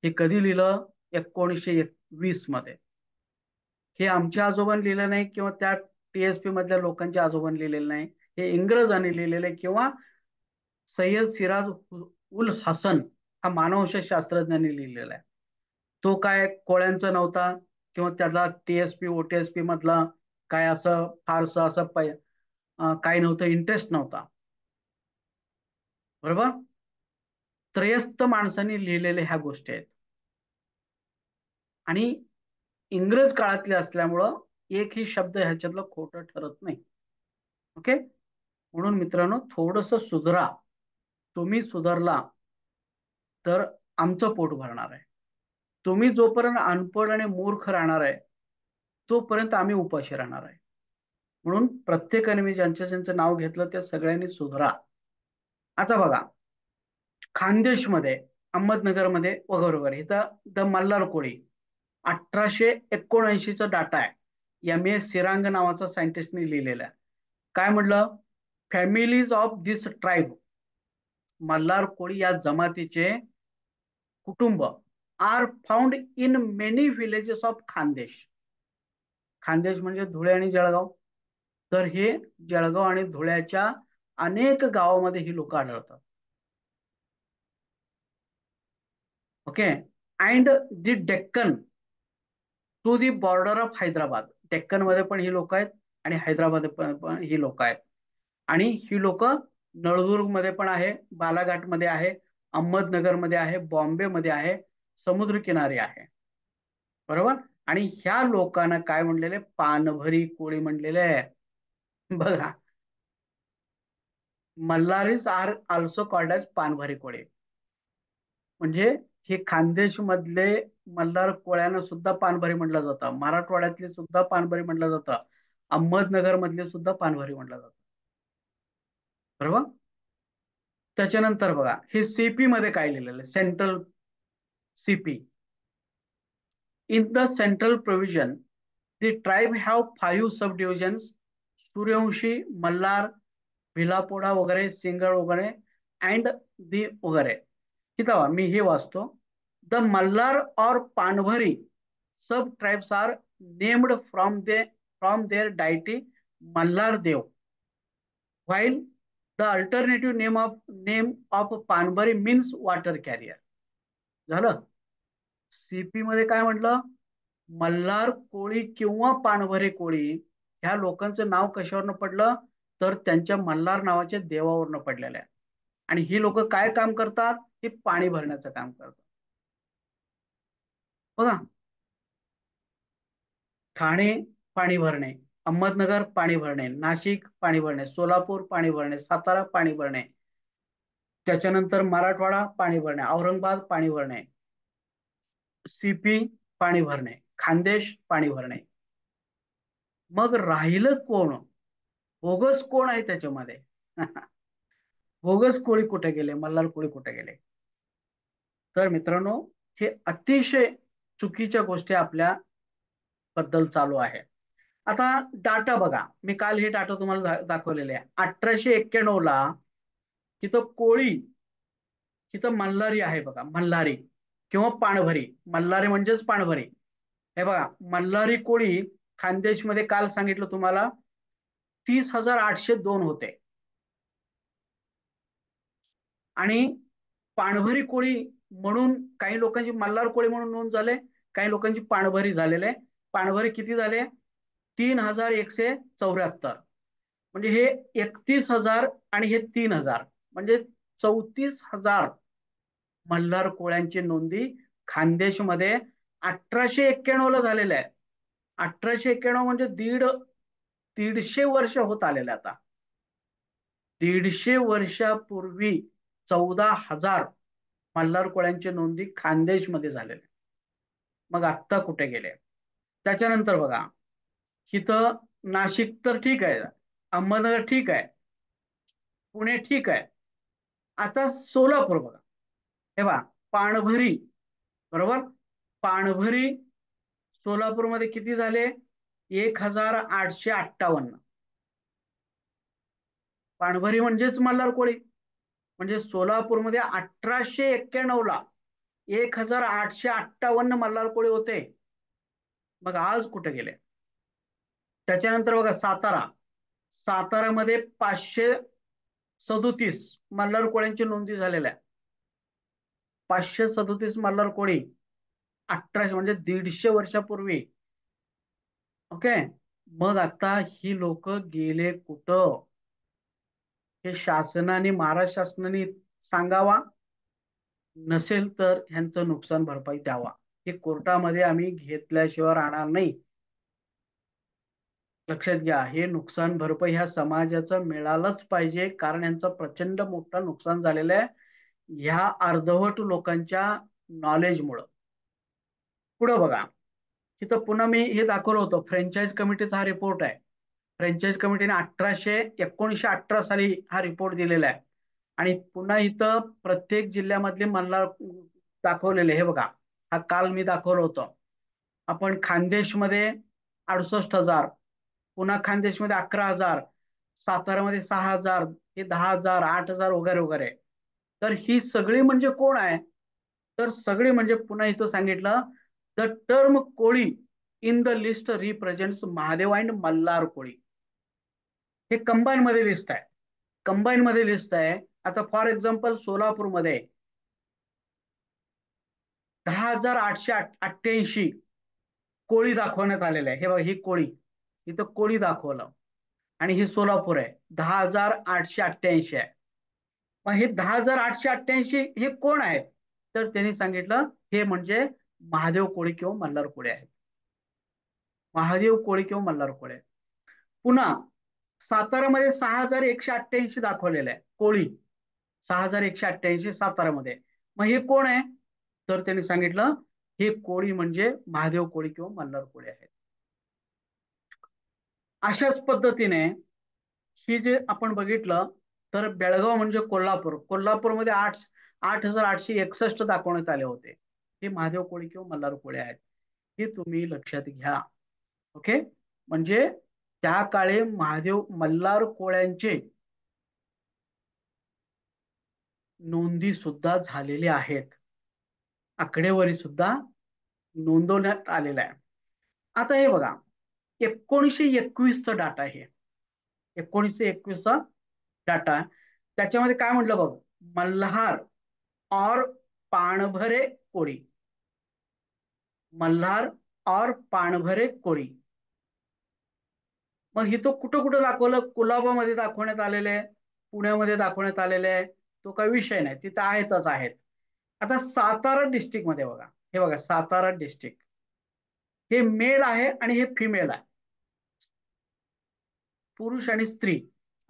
हे कधी लिहिलं? 1920 मध्ये. हे आमच्या आजोबांनी लिहिलं नाही किंवा त्या टीएसपी मधल्या लोकांच्या आजोबांनी लिहिलेलं नाही. हे इंग्रजांनी लिहिलेलं आहे किंवा सय्यद सिराज उल हसन हा मानवशास्त्रज्ञांनी लिहिलेला आहे. तो काय कोळ्यांचा नव्हता किंवा त्याला टीएसपी ओटीएसपी मधला काय असं फारसं असं काही नव्हतं, इंटरेस्ट नव्हता. बरोबर. त्रयस्थ माणसांनी लिहिलेल्या ह्या गोष्टी आहेत आणि इंग्रज काळातले असल्यामुळं एकही शब्द ह्याच्यातलं खोटं ठरत नाही. ओके. म्हणून मित्रांनो, थोडस सुधरा. तुम्ही सुधारला तर आमचं पोट भरणार आहे. तुम्ही जोपर्यंत अनपढ आणि मूर्ख राहणार आहे तोपर्यंत आम्ही उपाशी राहणार आहे. म्हणून प्रत्येकाने, मी ज्यांचं ज्यांचं नाव घेतलं त्या सगळ्यांनी सुधरा. आता बघा, खानदेशमध्ये, अहमदनगरमध्ये वगैरे वगैरे इथं द मल्हार कोळी 1879 चा डाटा आहे. M.A. सिरांग नावाचा सायंटिस्टने लिहिलेला आहे. काय म्हटलं? Families of this tribe, Malhar Koli या जमातीचे कुटुंब are found in many villages of Khandesh. Khandesh म्हणजे धुळे आणि जळगाव. तर हे जळगाव आणि धुळ्याच्या अनेक गावामध्ये ही लोक आढळतात. Okay. And the Deccan to the border of Hyderabad. Deccan मध्ये पण ही लोक आहेत आणि हैदराबाद पण ही लोक आहेत. आणि ही लोक नळदुर्ग मध्ये पण आहे, बालाघाट मध्ये आहे, अहमदनगर मध्ये आहे, बॉम्बे मध्ये आहे, समुद्रकिनारी आहे. बरोबर. आणि ह्या लोकांना काय म्हणलेले? पानभरी कोळी म्हणलेले आहे. बघा, मल्हारीज आर ऑल्सो कॉल्ड एज पानभरी कोळी. म्हणजे हे खानदेश मधले मल्हार कोळ्यांना सुद्धा पानभरी म्हटलं जातं, मराठवाड्यातले सुद्धा पानभरी म्हटलं जातं, अहमदनगर मधले सुद्धा पानभरी म्हटलं जातं. बरोबर. त्याच्यानंतर बघा, हे सीपी मध्ये काय लिहिलेलं आहे? Central CP. In the central provision the tribe have 5 sub divisions: Suryavanshi, Malhar, Bhilapoda वगैरे, सिंगळ वगैरे अँड दी वगैरे. किती मी हे वाचतो. The Malhar or Panbhari sub tribes are named from their deity Malhar Dev, while the alternative name of Panbhari means water carrier. झालं. सीपी मध्ये काय म्हटलं? मल्हार कोळी किंवा पानभरे कोळी ह्या लोकांचं नाव कशावरनं पडलं? तर त्यांच्या मल्हार नावाच्या देवावरनं पडलेलं आहे. आणि ही लोक काय काम करतात? ही पाणी भरण्याचं काम करतात. बघा, ठाणे पाणी भरणे, अहमदनगर पाणी भरणे, नाशिक पाणी भरणे, सोलापूर पाणी भरणे, सातारा पाणी भरणे, त्याच्यानंतर मराठवाडा पाणी भरणे, औरंगाबाद पाणी भरणे, सीपी पाणी भरणे, खानदेश पाणी भरणे. मग राहिलं कोण? बोगस कोण आहे त्याच्यामध्ये? बोगस कोळी कुठे गेले, मल्हार कोळी कुठे गेले? तर मित्रांनो, हे अतिशय चुकीच्या गोष्टी आपल्या बद्दल चालू आहे. आता डाटा बघा, मी काल हे डाटा तुम्हाला दाखवलेले आहे. 1891 ला तिथं कोळी, तिथं मल्हारी आहे बघा, मल्हारी किंवा पाणभरी. मल्हारी म्हणजेच पाणभरी. हे बघा, मल्हारी कोळी खानदेशमध्ये काल सांगितलं तुम्हाला 30,802 होते. आणि पाणभरी कोळी म्हणून काही लोकांची मल्हार कोळी म्हणून नोंद झाले, काही लोकांची पाणभरी झालेले. पाणभरी किती झाले? 3,174. म्हणजे हे 31,000 आणि हे 3,000, म्हणजे 34,000 मल्हार कोळ्यांची नोंदी खानदेशमध्ये 1891 ला झालेल्या आहेत. 1891 म्हणजे 150 वर्ष होत आलेले आता. 150 वर्षापूर्वी 14,000 मल्हार कोळ्यांची नोंदी खानदेशमध्ये झालेल्या. मग आत्ता कुठे गेले? त्याच्यानंतर बघा, इथं नाशिक तर ठीक आहे, अहमदनगर ठीक आहे, पुणे ठीक आहे. आता सोलापूर बघा, हे बघा, पाणभरी, बरोबर, पाणभरी सोलापूरमध्ये किती झाले? 1,858. पाणभरी म्हणजेच मल्हार कोळी. म्हणजे सोलापूरमध्ये 1891 ला 1,858 मल्हार कोळी होते. मग आज कुठे गेले? त्याच्यानंतर बघा, सातारा, सातारामध्ये 537 मल्हार कोळ्यांची नोंदी झालेल्या. 537 मल्हार कोळी 1800 म्हणजे 150 वर्षापूर्वी. ओके. मग आता ही लोक गेले कुठं? हे शासनाने, महाराष्ट्र शासनाने सांगावा. नसेल तर ह्यांचं नुकसान भरपाई द्यावा. हे कोर्टामध्ये आम्ही घेतल्याशिवाय राहणार नाही. लक्षात घ्या, हे नुकसान भरपाई ह्या समाजाचं मिळालंच पाहिजे, कारण यांचं प्रचंड मोठं नुकसान झालेलं आहे ह्या अर्धवट लोकांच्या नॉलेजमुळं. पुढं बघा, तिथं पुन्हा मी हे दाखवलं होतं, फ्रँचाईज कमिटीचा हा रिपोर्ट आहे. फ्रँचाईज कमिटीने 1918 साली हा रिपोर्ट दिलेला आहे. आणि पुन्हा इथं प्रत्येक जिल्ह्यामधले मल्हार दाखवलेले. हे बघा, हा काल मी दाखवलं होतं. आपण खानदेशमध्ये 68,000, पुन्हा खानदेशमध्ये 11,000, सातारामध्ये 6,000, हे 10,000, 8,000 वगैरे वगैरे. तर ही सगळी म्हणजे कोण आहे? तर सगळी म्हणजे पुन्हा इथं सांगितलं, the term Koli in the list represents Mahadev and Malhar Koli. हे कंबाईन मध्ये लिस्ट आहे, कंबाईन मध्ये लिस्ट आहे. आता फॉर एक्झाम्पल सोलापूरमध्ये 10,888 कोळी दाखवण्यात आलेले आहे. हे बघा, ही कोळी, इथं कोळी दाखवलं. आणि ही सोलापूर आहे, 10,888 आहे. मग हे 10,888 हे कोण आहेत? तर त्यांनी सांगितलं, हे म्हणजे महादेव कोळी किंवा मल्हार कोळी आहेत. महादेव कोळी किंवा मल्हार कोळी. पुन्हा सातारामध्ये 6,188 दाखवलेलं आहे कोळी. 6,188 सातारामध्ये. मग हे कोण आहे? तर त्यांनी सांगितलं, हे कोळी म्हणजे महादेव कोळी किंवा मल्हार कोळी आहेत. अशाच पद्धतीने ही जे आपण बघितलं, तर बेळगाव म्हणजे कोल्हापूर, कोल्हापूरमध्ये 8,861 दाखवण्यात आले होते. हे महादेव कोळी किंवा मल्हार कोळी आहेत. हे तुम्ही लक्षात घ्या. ओके. म्हणजे त्या काळी महादेव मल्हार कोळ्यांचे नोंदी सुद्धा झालेल्या आहेत, आकडेवारी सुद्धा नोंदवण्यात आलेला आहे. आता हे बघा, 1921चा डाटा आहे, 1921चा डाटा. त्याच्यामध्ये काय म्हटलं बघ, मल्हार और पाणभरे कोळी, मल्हार और पाणभरे कोळी. मग हे तो कुठं कुठं दाखवलं? कुलाबामध्ये दाखवण्यात आलेले आहे, पुण्यामध्ये दाखवण्यात आलेले आहे. तो काही विषय नाही, तिथं आहेतच आहेत. आता सातारा डिस्ट्रिक्ट मध्ये बघा, हे बघा, सातारा डिस्ट्रिक्ट, हे मेल आहे आणि हे फिमेल आहे. पुरुष आणि स्त्री.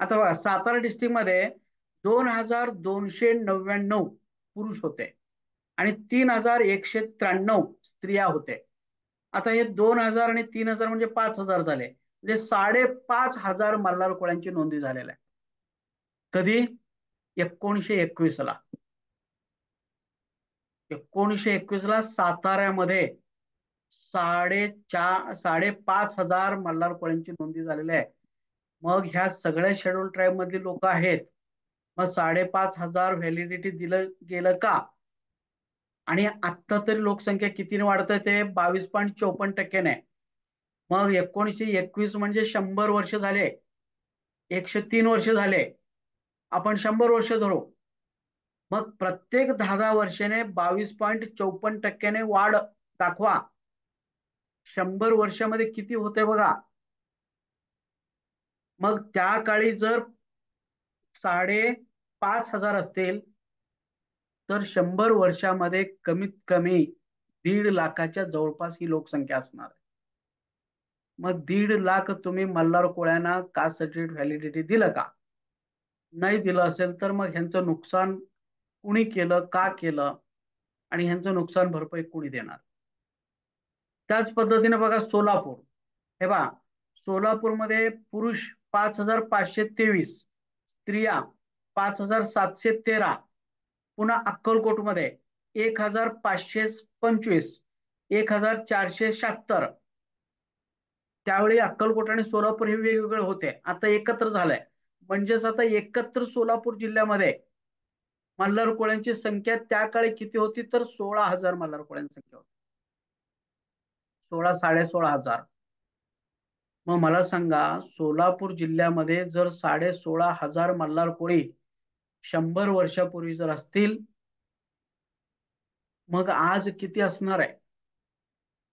आता बघा सातारा डिस्ट्रिक्ट मध्ये 2299 पुरुष होते आणि 3193 स्त्रिया होते. आता हे 2000 आणि 3000 म्हणजे 5000 झाले, म्हणजे 5500 मल्हार कोळ्यांची नोंदी झालेल्या आहे. कधी? 1921 ला. 1921 ला साताऱ्यामध्ये 5500 मल्हार कोळ्यांची नोंदी झालेली आहे. मग ह्या सगळ्या शेड्यूल ट्राईब मधली लोक आहेत, मग 5500 व्हॅलिडिटी दिलं गेलं का? आणि आता तरी लोकसंख्या कितीने वाढत ते 22.54%. मग 1921 म्हणजे 100 वर्ष झाले, 103 वर्ष झाले, आपण 100 वर्ष धरू. मग प्रत्येक 10 वर्षाने 22.54% वाढ दाखवा. 100 वर्षामध्ये किती होते बघा. मग त्या काळी जर 5500 असतील तर 100 वर्षामध्ये कमीत कमी 1.5 लाखाच्या जवळपास ही लोकसंख्या असणार आहे. मग 1.5 लाख तुम्ही मल्हार कोळ्यांना कास्ट सर्टिफिकेट व्हॅलिडिटी दिलं का? नाही दिलं असेल तर मग ह्यांचं नुकसान कुणी केलं, का केलं, आणि ह्यांचं नुकसान भरपाई कुणी देणार? त्याच पद्धतीने बघा सोलापूर. हे पहा, सोलापूरमध्ये पुरुष 5523, स्त्रिया 5713. पुन्हा अक्कलकोटमध्ये 1525, 1476. त्यावेळी अक्कलकोट आणि सोलापूर हे वेगवेगळे होते, आता एकत्र झालंय. म्हणजेच आता एकत्र सोलापूर जिल्ह्यामध्ये मल्हार कोळ्यांची संख्या त्या काळी किती होती तर 16,000 मल्हार कोळ्यांची संख्या होती. 16,000-16,500. मग मला सांगा, सोलापूर जिल्ह्यामध्ये जर 16,500 मल्हार कोळी 100 वर्षापूर्वी जर असतील, मग आज किती असणार आहे?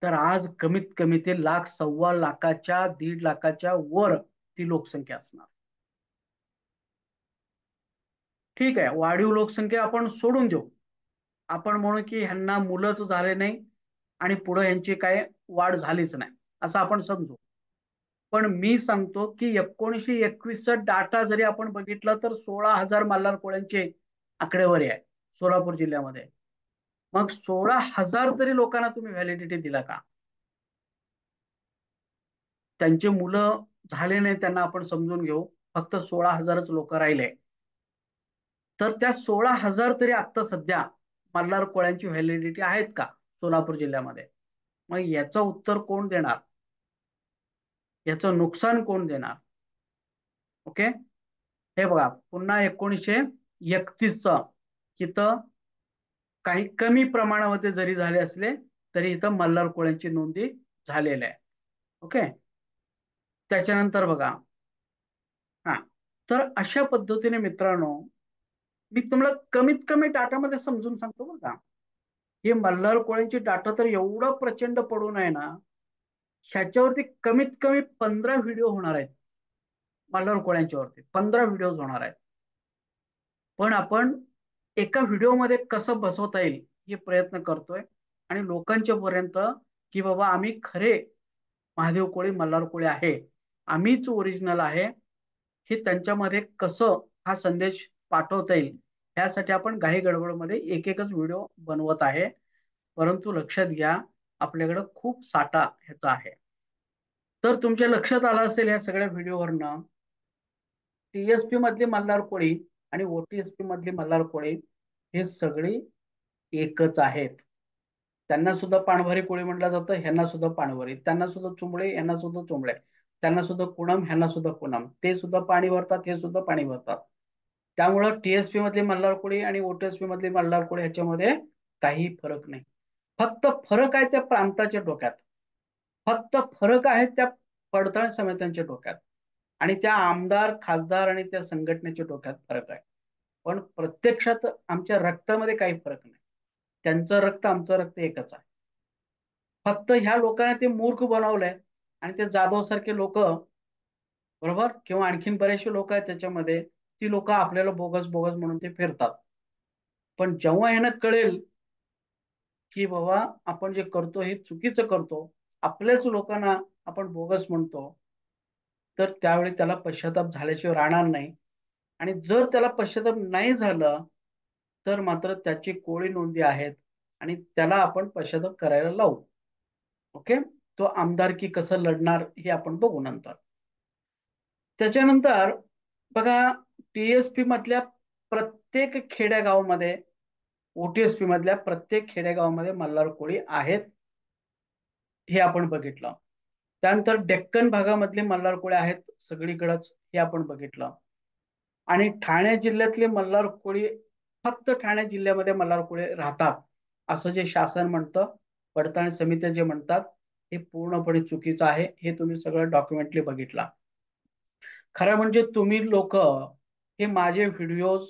तर आज कमीत कमी ते 1,00,000, 1,25,00,000, 1,50,000 वर ती लोकसंख्या असणार. ठीक आहे, वाढीव लोकसंख्या आपण सोडून देऊ. आपण म्हणू की ह्यांना मुलंच झाले नाही आणि पुढे यांची काय वाढ झालीच नाही, असं आपण समजू. पण मी सांगतो की 1921चा डाटा जरी आपण बघितला तर 16,000 मल्हार कोळ्यांची आकडेवारी आहे सोलापूर जिल्ह्यामध्ये. मग 16,000 तरी लोकांना तुम्ही व्हॅलिडिटी दिला का? त्यांचे मुलं झाले नाही त्यांना आपण समजून घेऊ, फक्त 16,000च लोक राहिले. तर त्या 16,000 तरी आता सध्या मल्हार कोळ्यांची व्हॅलिडिटी आहेत का सोलापूर जिल्ह्यामध्ये? मग याचं उत्तर कोण देणार? याचं नुकसान कोण देणार? ओके, हे बघा पुन्हा 1931च इथं काही कमी प्रमाणामध्ये जरी झाले असले तरी इथं मल्हार कोळ्यांची नोंदी झालेल्या आहे. ओके, त्याच्यानंतर बघा, हा, तर अशा पद्धतीने मित्रांनो मी तुम्हाला कमीत कमी डाटामध्ये समजून सांगतो बरं का. हे मल्हार कोळ्यांची डाटा तर एवढं प्रचंड पडून आहे ना, ह्याच्यावरती कमीत कमी 15 व्हिडिओ होणार आहेत. मल्हार कोळ्यांच्या वरती 15 व्हिडिओ होणार आहेत. पण आपण एका व्हिडिओमध्ये कसं बसवता येईल हे प्रयत्न करतोय आणि लोकांच्या पर्यंत की बाबा आम्ही खरे महादेव कोळी मल्हार कोळी आहे, आम्हीच ओरिजिनल आहे, हे त्यांच्यामध्ये कसं हा संदेश पाठवता येईल यासाठी आपण घाई गडबडमध्ये एक एकच व्हिडिओ बनवत आहे. परंतु लक्षात घ्या, आपल्याकडे खूप साठा ह्याचा आहे. तर तुमच्या लक्षात आलं असेल या सगळ्या व्हिडिओवरनं टीएसपी मधली मल्हार कोळी आणि ओटीएसपी मधली मल्हार कोळी हे सगळी एकच आहेत. त्यांना सुद्धा पाणभरी कोळी म्हटलं जातं, ह्यांना सुद्धा पाणभरी, त्यांना सुद्धा चुंबळे, ह्यांना सुद्धा चुंबळे, त्यांना सुद्धा कुणम, ह्यांना सुद्धा कुणम. ते सुद्धा पाणी भरतात, हे सुद्धा पाणी भरतात. त्यामुळं टीएसपी मधली मल्हार कोळी आणि ओटीएसपी मधली मल्हार कोळी ह्याच्यामध्ये काही फरक नाही. फक्त फरक आहे त्या प्रांताच्या डोक्यात, फक्त फरक आहे त्या पडताळणी समित्यांच्या डोक्यात आणि त्या आमदार खासदार आणि त्या संघटनेच्या डोक्यात फरक आहे. पण प्रत्यक्षात आमच्या रक्तामध्ये काही फरक नाही. त्यांचं रक्त आमचं रक्त एकच आहे. फक्त ह्या लोकांना ते मूर्ख बनवलंय आणि ते जाधव सारखे लोक, बरोबर, किंवा आणखीन बरेचसे लोक आहेत त्याच्यामध्ये, ती लोक आपल्याला बोगस बोगस म्हणून ते फिरतात. पण जेव्हा ह्यांना कळेल की बाबा आपण जे करतो हे चुकीचं करतो, आपल्याच लोकांना आपण बोगस म्हणतो, तर त्यावेळी त्याला पश्चाताप झाल्याशिवाय राहणार नाही. आणि जर त्याला पश्चाताप नाही झालं तर मात्र त्याची कोरी नोंदी आहेत आणि त्याला आपण पश्चाताप करायला लावू. ओके. तो आमदारकी कसं लढणार हे आपण बघू नंतर. त्याच्यानंतर बघा, टीएसपी मधल्या प्रत्येक खेड्यागावामध्ये, ओटीएसपी मधल्या प्रत्येक खेडेगावामध्ये मल्हार कोळी आहेत हे आपण बघितलं. त्यानंतर डेक्कन भागामधले मल्हार कोळी आहेत सगळीकडेच हे आपण बघितलं. आणि ठाणे जिल्ह्यातले मल्हार कोळी फक्त ठाणे जिल्ह्यामध्ये मल्हार कोळी राहतात असं जे शासन म्हणतं, पडताळणी समित्या जे म्हणतात, हे पूर्णपणे चुकीचं आहे. हे तुम्ही सगळं डॉक्युमेंटली बघितला. खरं म्हणजे तुम्ही लोक हे माझे व्हिडिओज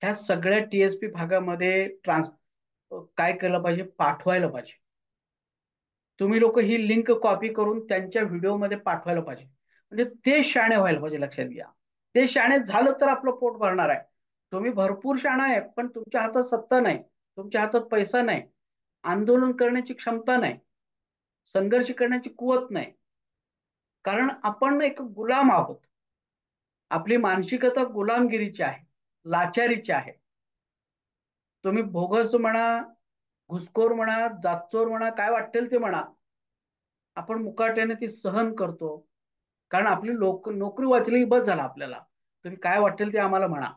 ह्या सगळ्या टीएसपी भागामध्ये काय केलं पाहिजे, पाठवायला पाहिजे. तुम्ही लोक ही लिंक कॉपी करून त्यांच्या व्हिडिओमध्ये पाठवायला पाहिजे. म्हणजे ते शाणे व्हायला पाहिजे. लक्षात घ्या, ते शाणे झालं तर आपलं पोट भरणार आहे. तुम्ही भरपूर शाणा आहे पण तुमच्या हातात सत्ता नाही, तुमच्या हातात पैसा नाही, आंदोलन करण्याची क्षमता नाही, संघर्ष करण्याची कुवत नाही. कारण आपण एक गुलाम आहोत. आपली मानसिकता गुलामगिरीची आहे, लाचारीची आहे. तुम्ही भोगस म्हणा, घुसखोर म्हणा, जातचोर म्हणा, काय वाटेल ते म्हणा, आपण मुकाट्याने ती सहन करतो. कारण आपली नोकरी वाचली बस झाला आपल्याला. तुम्ही काय वाटेल ते आम्हाला म्हणा,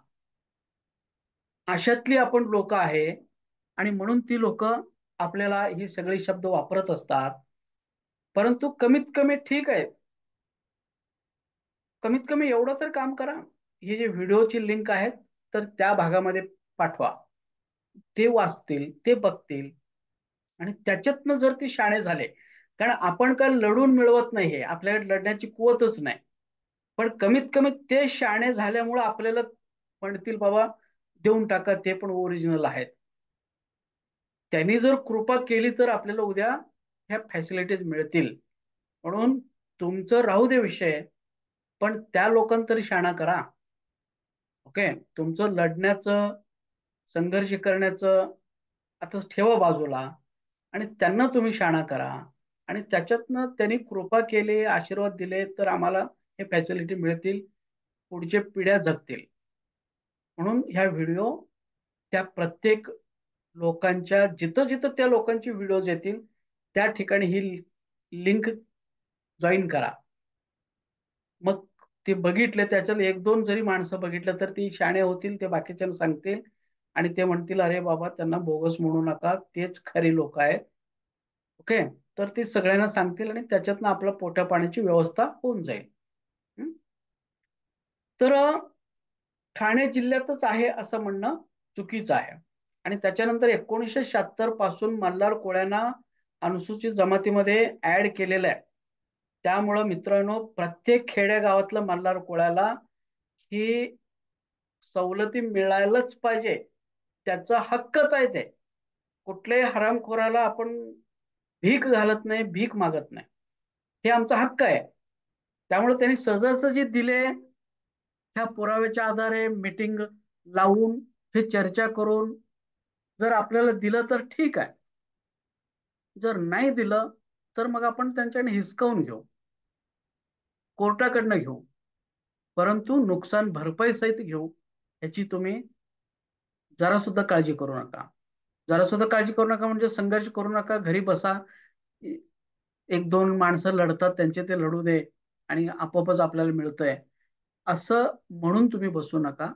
अशातली आपण लोक आहे. आणि म्हणून ती लोक आपल्याला ही सगळी शब्द वापरत असतात. परंतु कमीत कमी ठीक आहे, कमीत कमी एवढं तर काम करा, हे जे व्हिडिओची लिंक आहेत तर त्या भागामध्ये पाठवा. ते वाचतील, ते बघतील आणि त्याच्यातनं जर ते शाणे झाले, कारण आपण काय लढून मिळवत नाही, हे आपल्याकडे लढण्याची कुवतच नाही. पण कमीत कमी ते शाणे झाल्यामुळे आपल्याला म्हणतील बाबा देऊन टाका, ते पण ओरिजिनल आहेत. त्यांनी जर कृपा केली तर आपल्याला उद्या ह्या फॅसिलिटीज मिळतील. म्हणून तुमचं राहू दे विषय, पण त्या लोकांना तरी शाणा करा. ओके. तुमचं लढण्याचं, संघर्ष करण्याचं आता ठेवा बाजूला आणि त्यांना तुम्ही शाणा करा. आणि त्याच्यातनं त्यांनी कृपा केली, आशीर्वाद दिले तर आम्हाला हे फॅसिलिटी मिळतील, पुढच्या पिढ्या जगतील. म्हणून ह्या व्हिडिओ त्या प्रत्येक लोकांच्या, जिथं जिथं त्या लोकांची व्हिडिओज येतील त्या ठिकाणी ही लिंक जॉईन करा. मग ते बघितले, त्याच्यात एक दोन जरी माणसं बघितलं तर ती शाणे होतील, ते बाकीच्यांना सांगतील आणि ते म्हणतील अरे बाबा त्यांना बोगस म्हणू नका, तेच खरी लोक आहेत. ओके. तर ते सगळ्यांना सांगतील आणि त्याच्यातनं आपल्या पोटा पाण्याची व्यवस्था होऊन जाईल. हं? तर ठाणे जिल्ह्यातच आहे असं म्हणणं चुकीचं आहे. आणि त्याच्यानंतर 1976 पासून मल्हार कोळ्यांना अनुसूचित जमातीमध्ये ऍड केलेलं आहे. त्यामुळं मित्रांनो, प्रत्येक खेडेगावातलं मल्हार कोळ्याला ही सवलती मिळायलाच पाहिजे. त्याचा हक्कच आहे ते. कुठल्याही हरामखोराला आपण भीक घालत नाही, भीक मागत नाही. हे आमचा हक्क आहे. त्यामुळे त्यांनी सहजासहजी दिले. ह्या पुराव्याच्या आधारे मीटिंग लावून, हे चर्चा करून जर आपल्याला दिलं तर ठीक आहे. जर नाही दिलं तर मग आपण त्यांच्याकडे हिसकावून घेऊ, कोर्टाकडनं घेऊ. परंतु नुकसान भरपाई सहित घेऊ. याची तुम्ही जरा सुद्धा काळजी करू नका. जरा सुद्धा काळजी करू नका म्हणजे संघर्ष करू नका, घरी बसा. एक दोन माणसं लढतात, त्यांचे ते लढू दे आणि आपोआपच आपल्याला मिळतंय असं म्हणून तुम्ही बसू नका.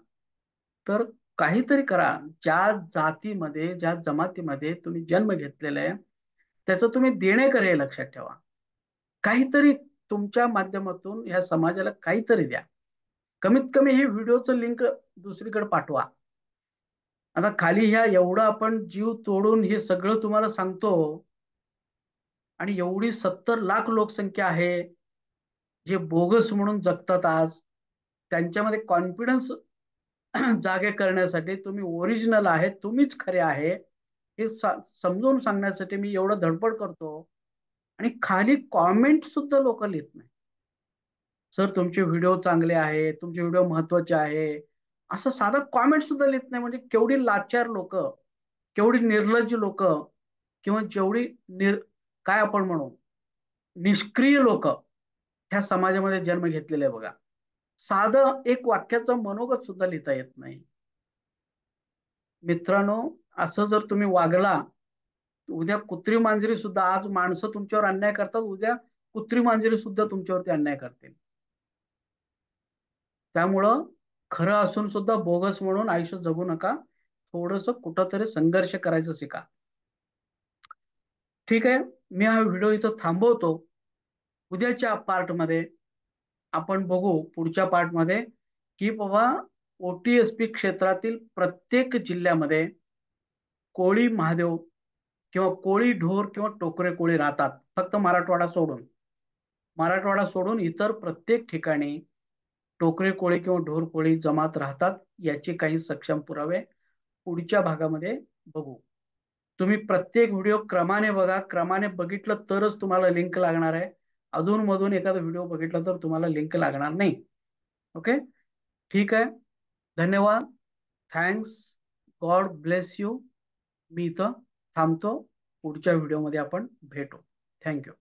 तर काहीतरी करा. ज्या जातीमध्ये, ज्या जमातीमध्ये तुम्ही जन्म घेतलेला आहे त्याचं तुम्ही देणेकर हे लक्षात ठेवा. काहीतरी तुमच्या माध्यमातून या समाजाला काहीतरी द्या. कमीत कमी हे व्हिडिओचं लिंक दुसरीकडे पाठवा. आता खाली ह्या एवढं आपण जीव तोडून हे सगळं तुम्हाला सांगतो आणि एवढी 70 लाख लोकसंख्या आहे जे बोगस म्हणून जगतात आज. त्यांच्यामध्ये कॉन्फिडन्स जागे करण्यासाठी तुम्ही ओरिजिनल आहे, तुम्हीच खरे आहे हे समजावून सांगण्यासाठी मी एवढं धडपड करतो. आणि खाली कॉमेंट सुद्धा लोक लिहित नाही. सर तुमचे व्हिडिओ चांगले आहे, तुमचे व्हिडिओ महत्वाचे आहे, असं साधं कॉमेंट सुद्धा लिहित नाही. म्हणजे केवढी लाचार लोक, केवढी निर्लज्ज लोक, किंवा जेवढी काय आपण म्हणू, निष्क्रिय लोक ह्या समाजामध्ये जन्म घेतलेला आहे बघा. साधं एक वाक्याचं मनोगत सुद्धा लिहिता येत नाही. मित्रांनो, असं जर तुम्ही वागला, उद्या कुत्री मांजरी सुद्धा, आज माणसं तुमच्यावर अन्याय करतात, उद्या कुत्री मांजरी सुद्धा तुमच्यावरती अन्याय करतील. त्यामुळं खरं असून सुद्धा बोगस म्हणून आयुष्य जगू नका. थोडस कुठंतरी संघर्ष करायचं शिका. ठीक आहे, मी हा व्हिडिओ इथं थांबवतो. उद्याच्या पार्टमध्ये आपण बघू, पुढच्या पार्टमध्ये, की बाबा OTSP क्षेत्रातील प्रत्येक जिल्ह्यामध्ये कोळी महादेव किंवा कोळी ढोर किंवा टोकरे कोळी राहतात, फक्त मराठवाडा सोडून. मराठवाडा सोडून इतर प्रत्येक ठिकाणी टोकरे कोळी किंवा ढोर कोळी जमात राहतात. याचे काही सक्षम पुरावे पुढच्या भागामध्ये बघू. तुम्ही प्रत्येक व्हिडिओ क्रमाने बघा. क्रमाने बघितलं तरच तुम्हाला लिंक लागणार आहे. अधून मधून एखादा व्हिडिओ बघितला तर तुम्हाला लिंक लागणार नाही. ओके, ठीक आहे. धन्यवाद. थँक्स. God bless you. मी इथं थांबतो. पुढच्या व्हिडिओमध्ये आपण भेटू. थँक्यू.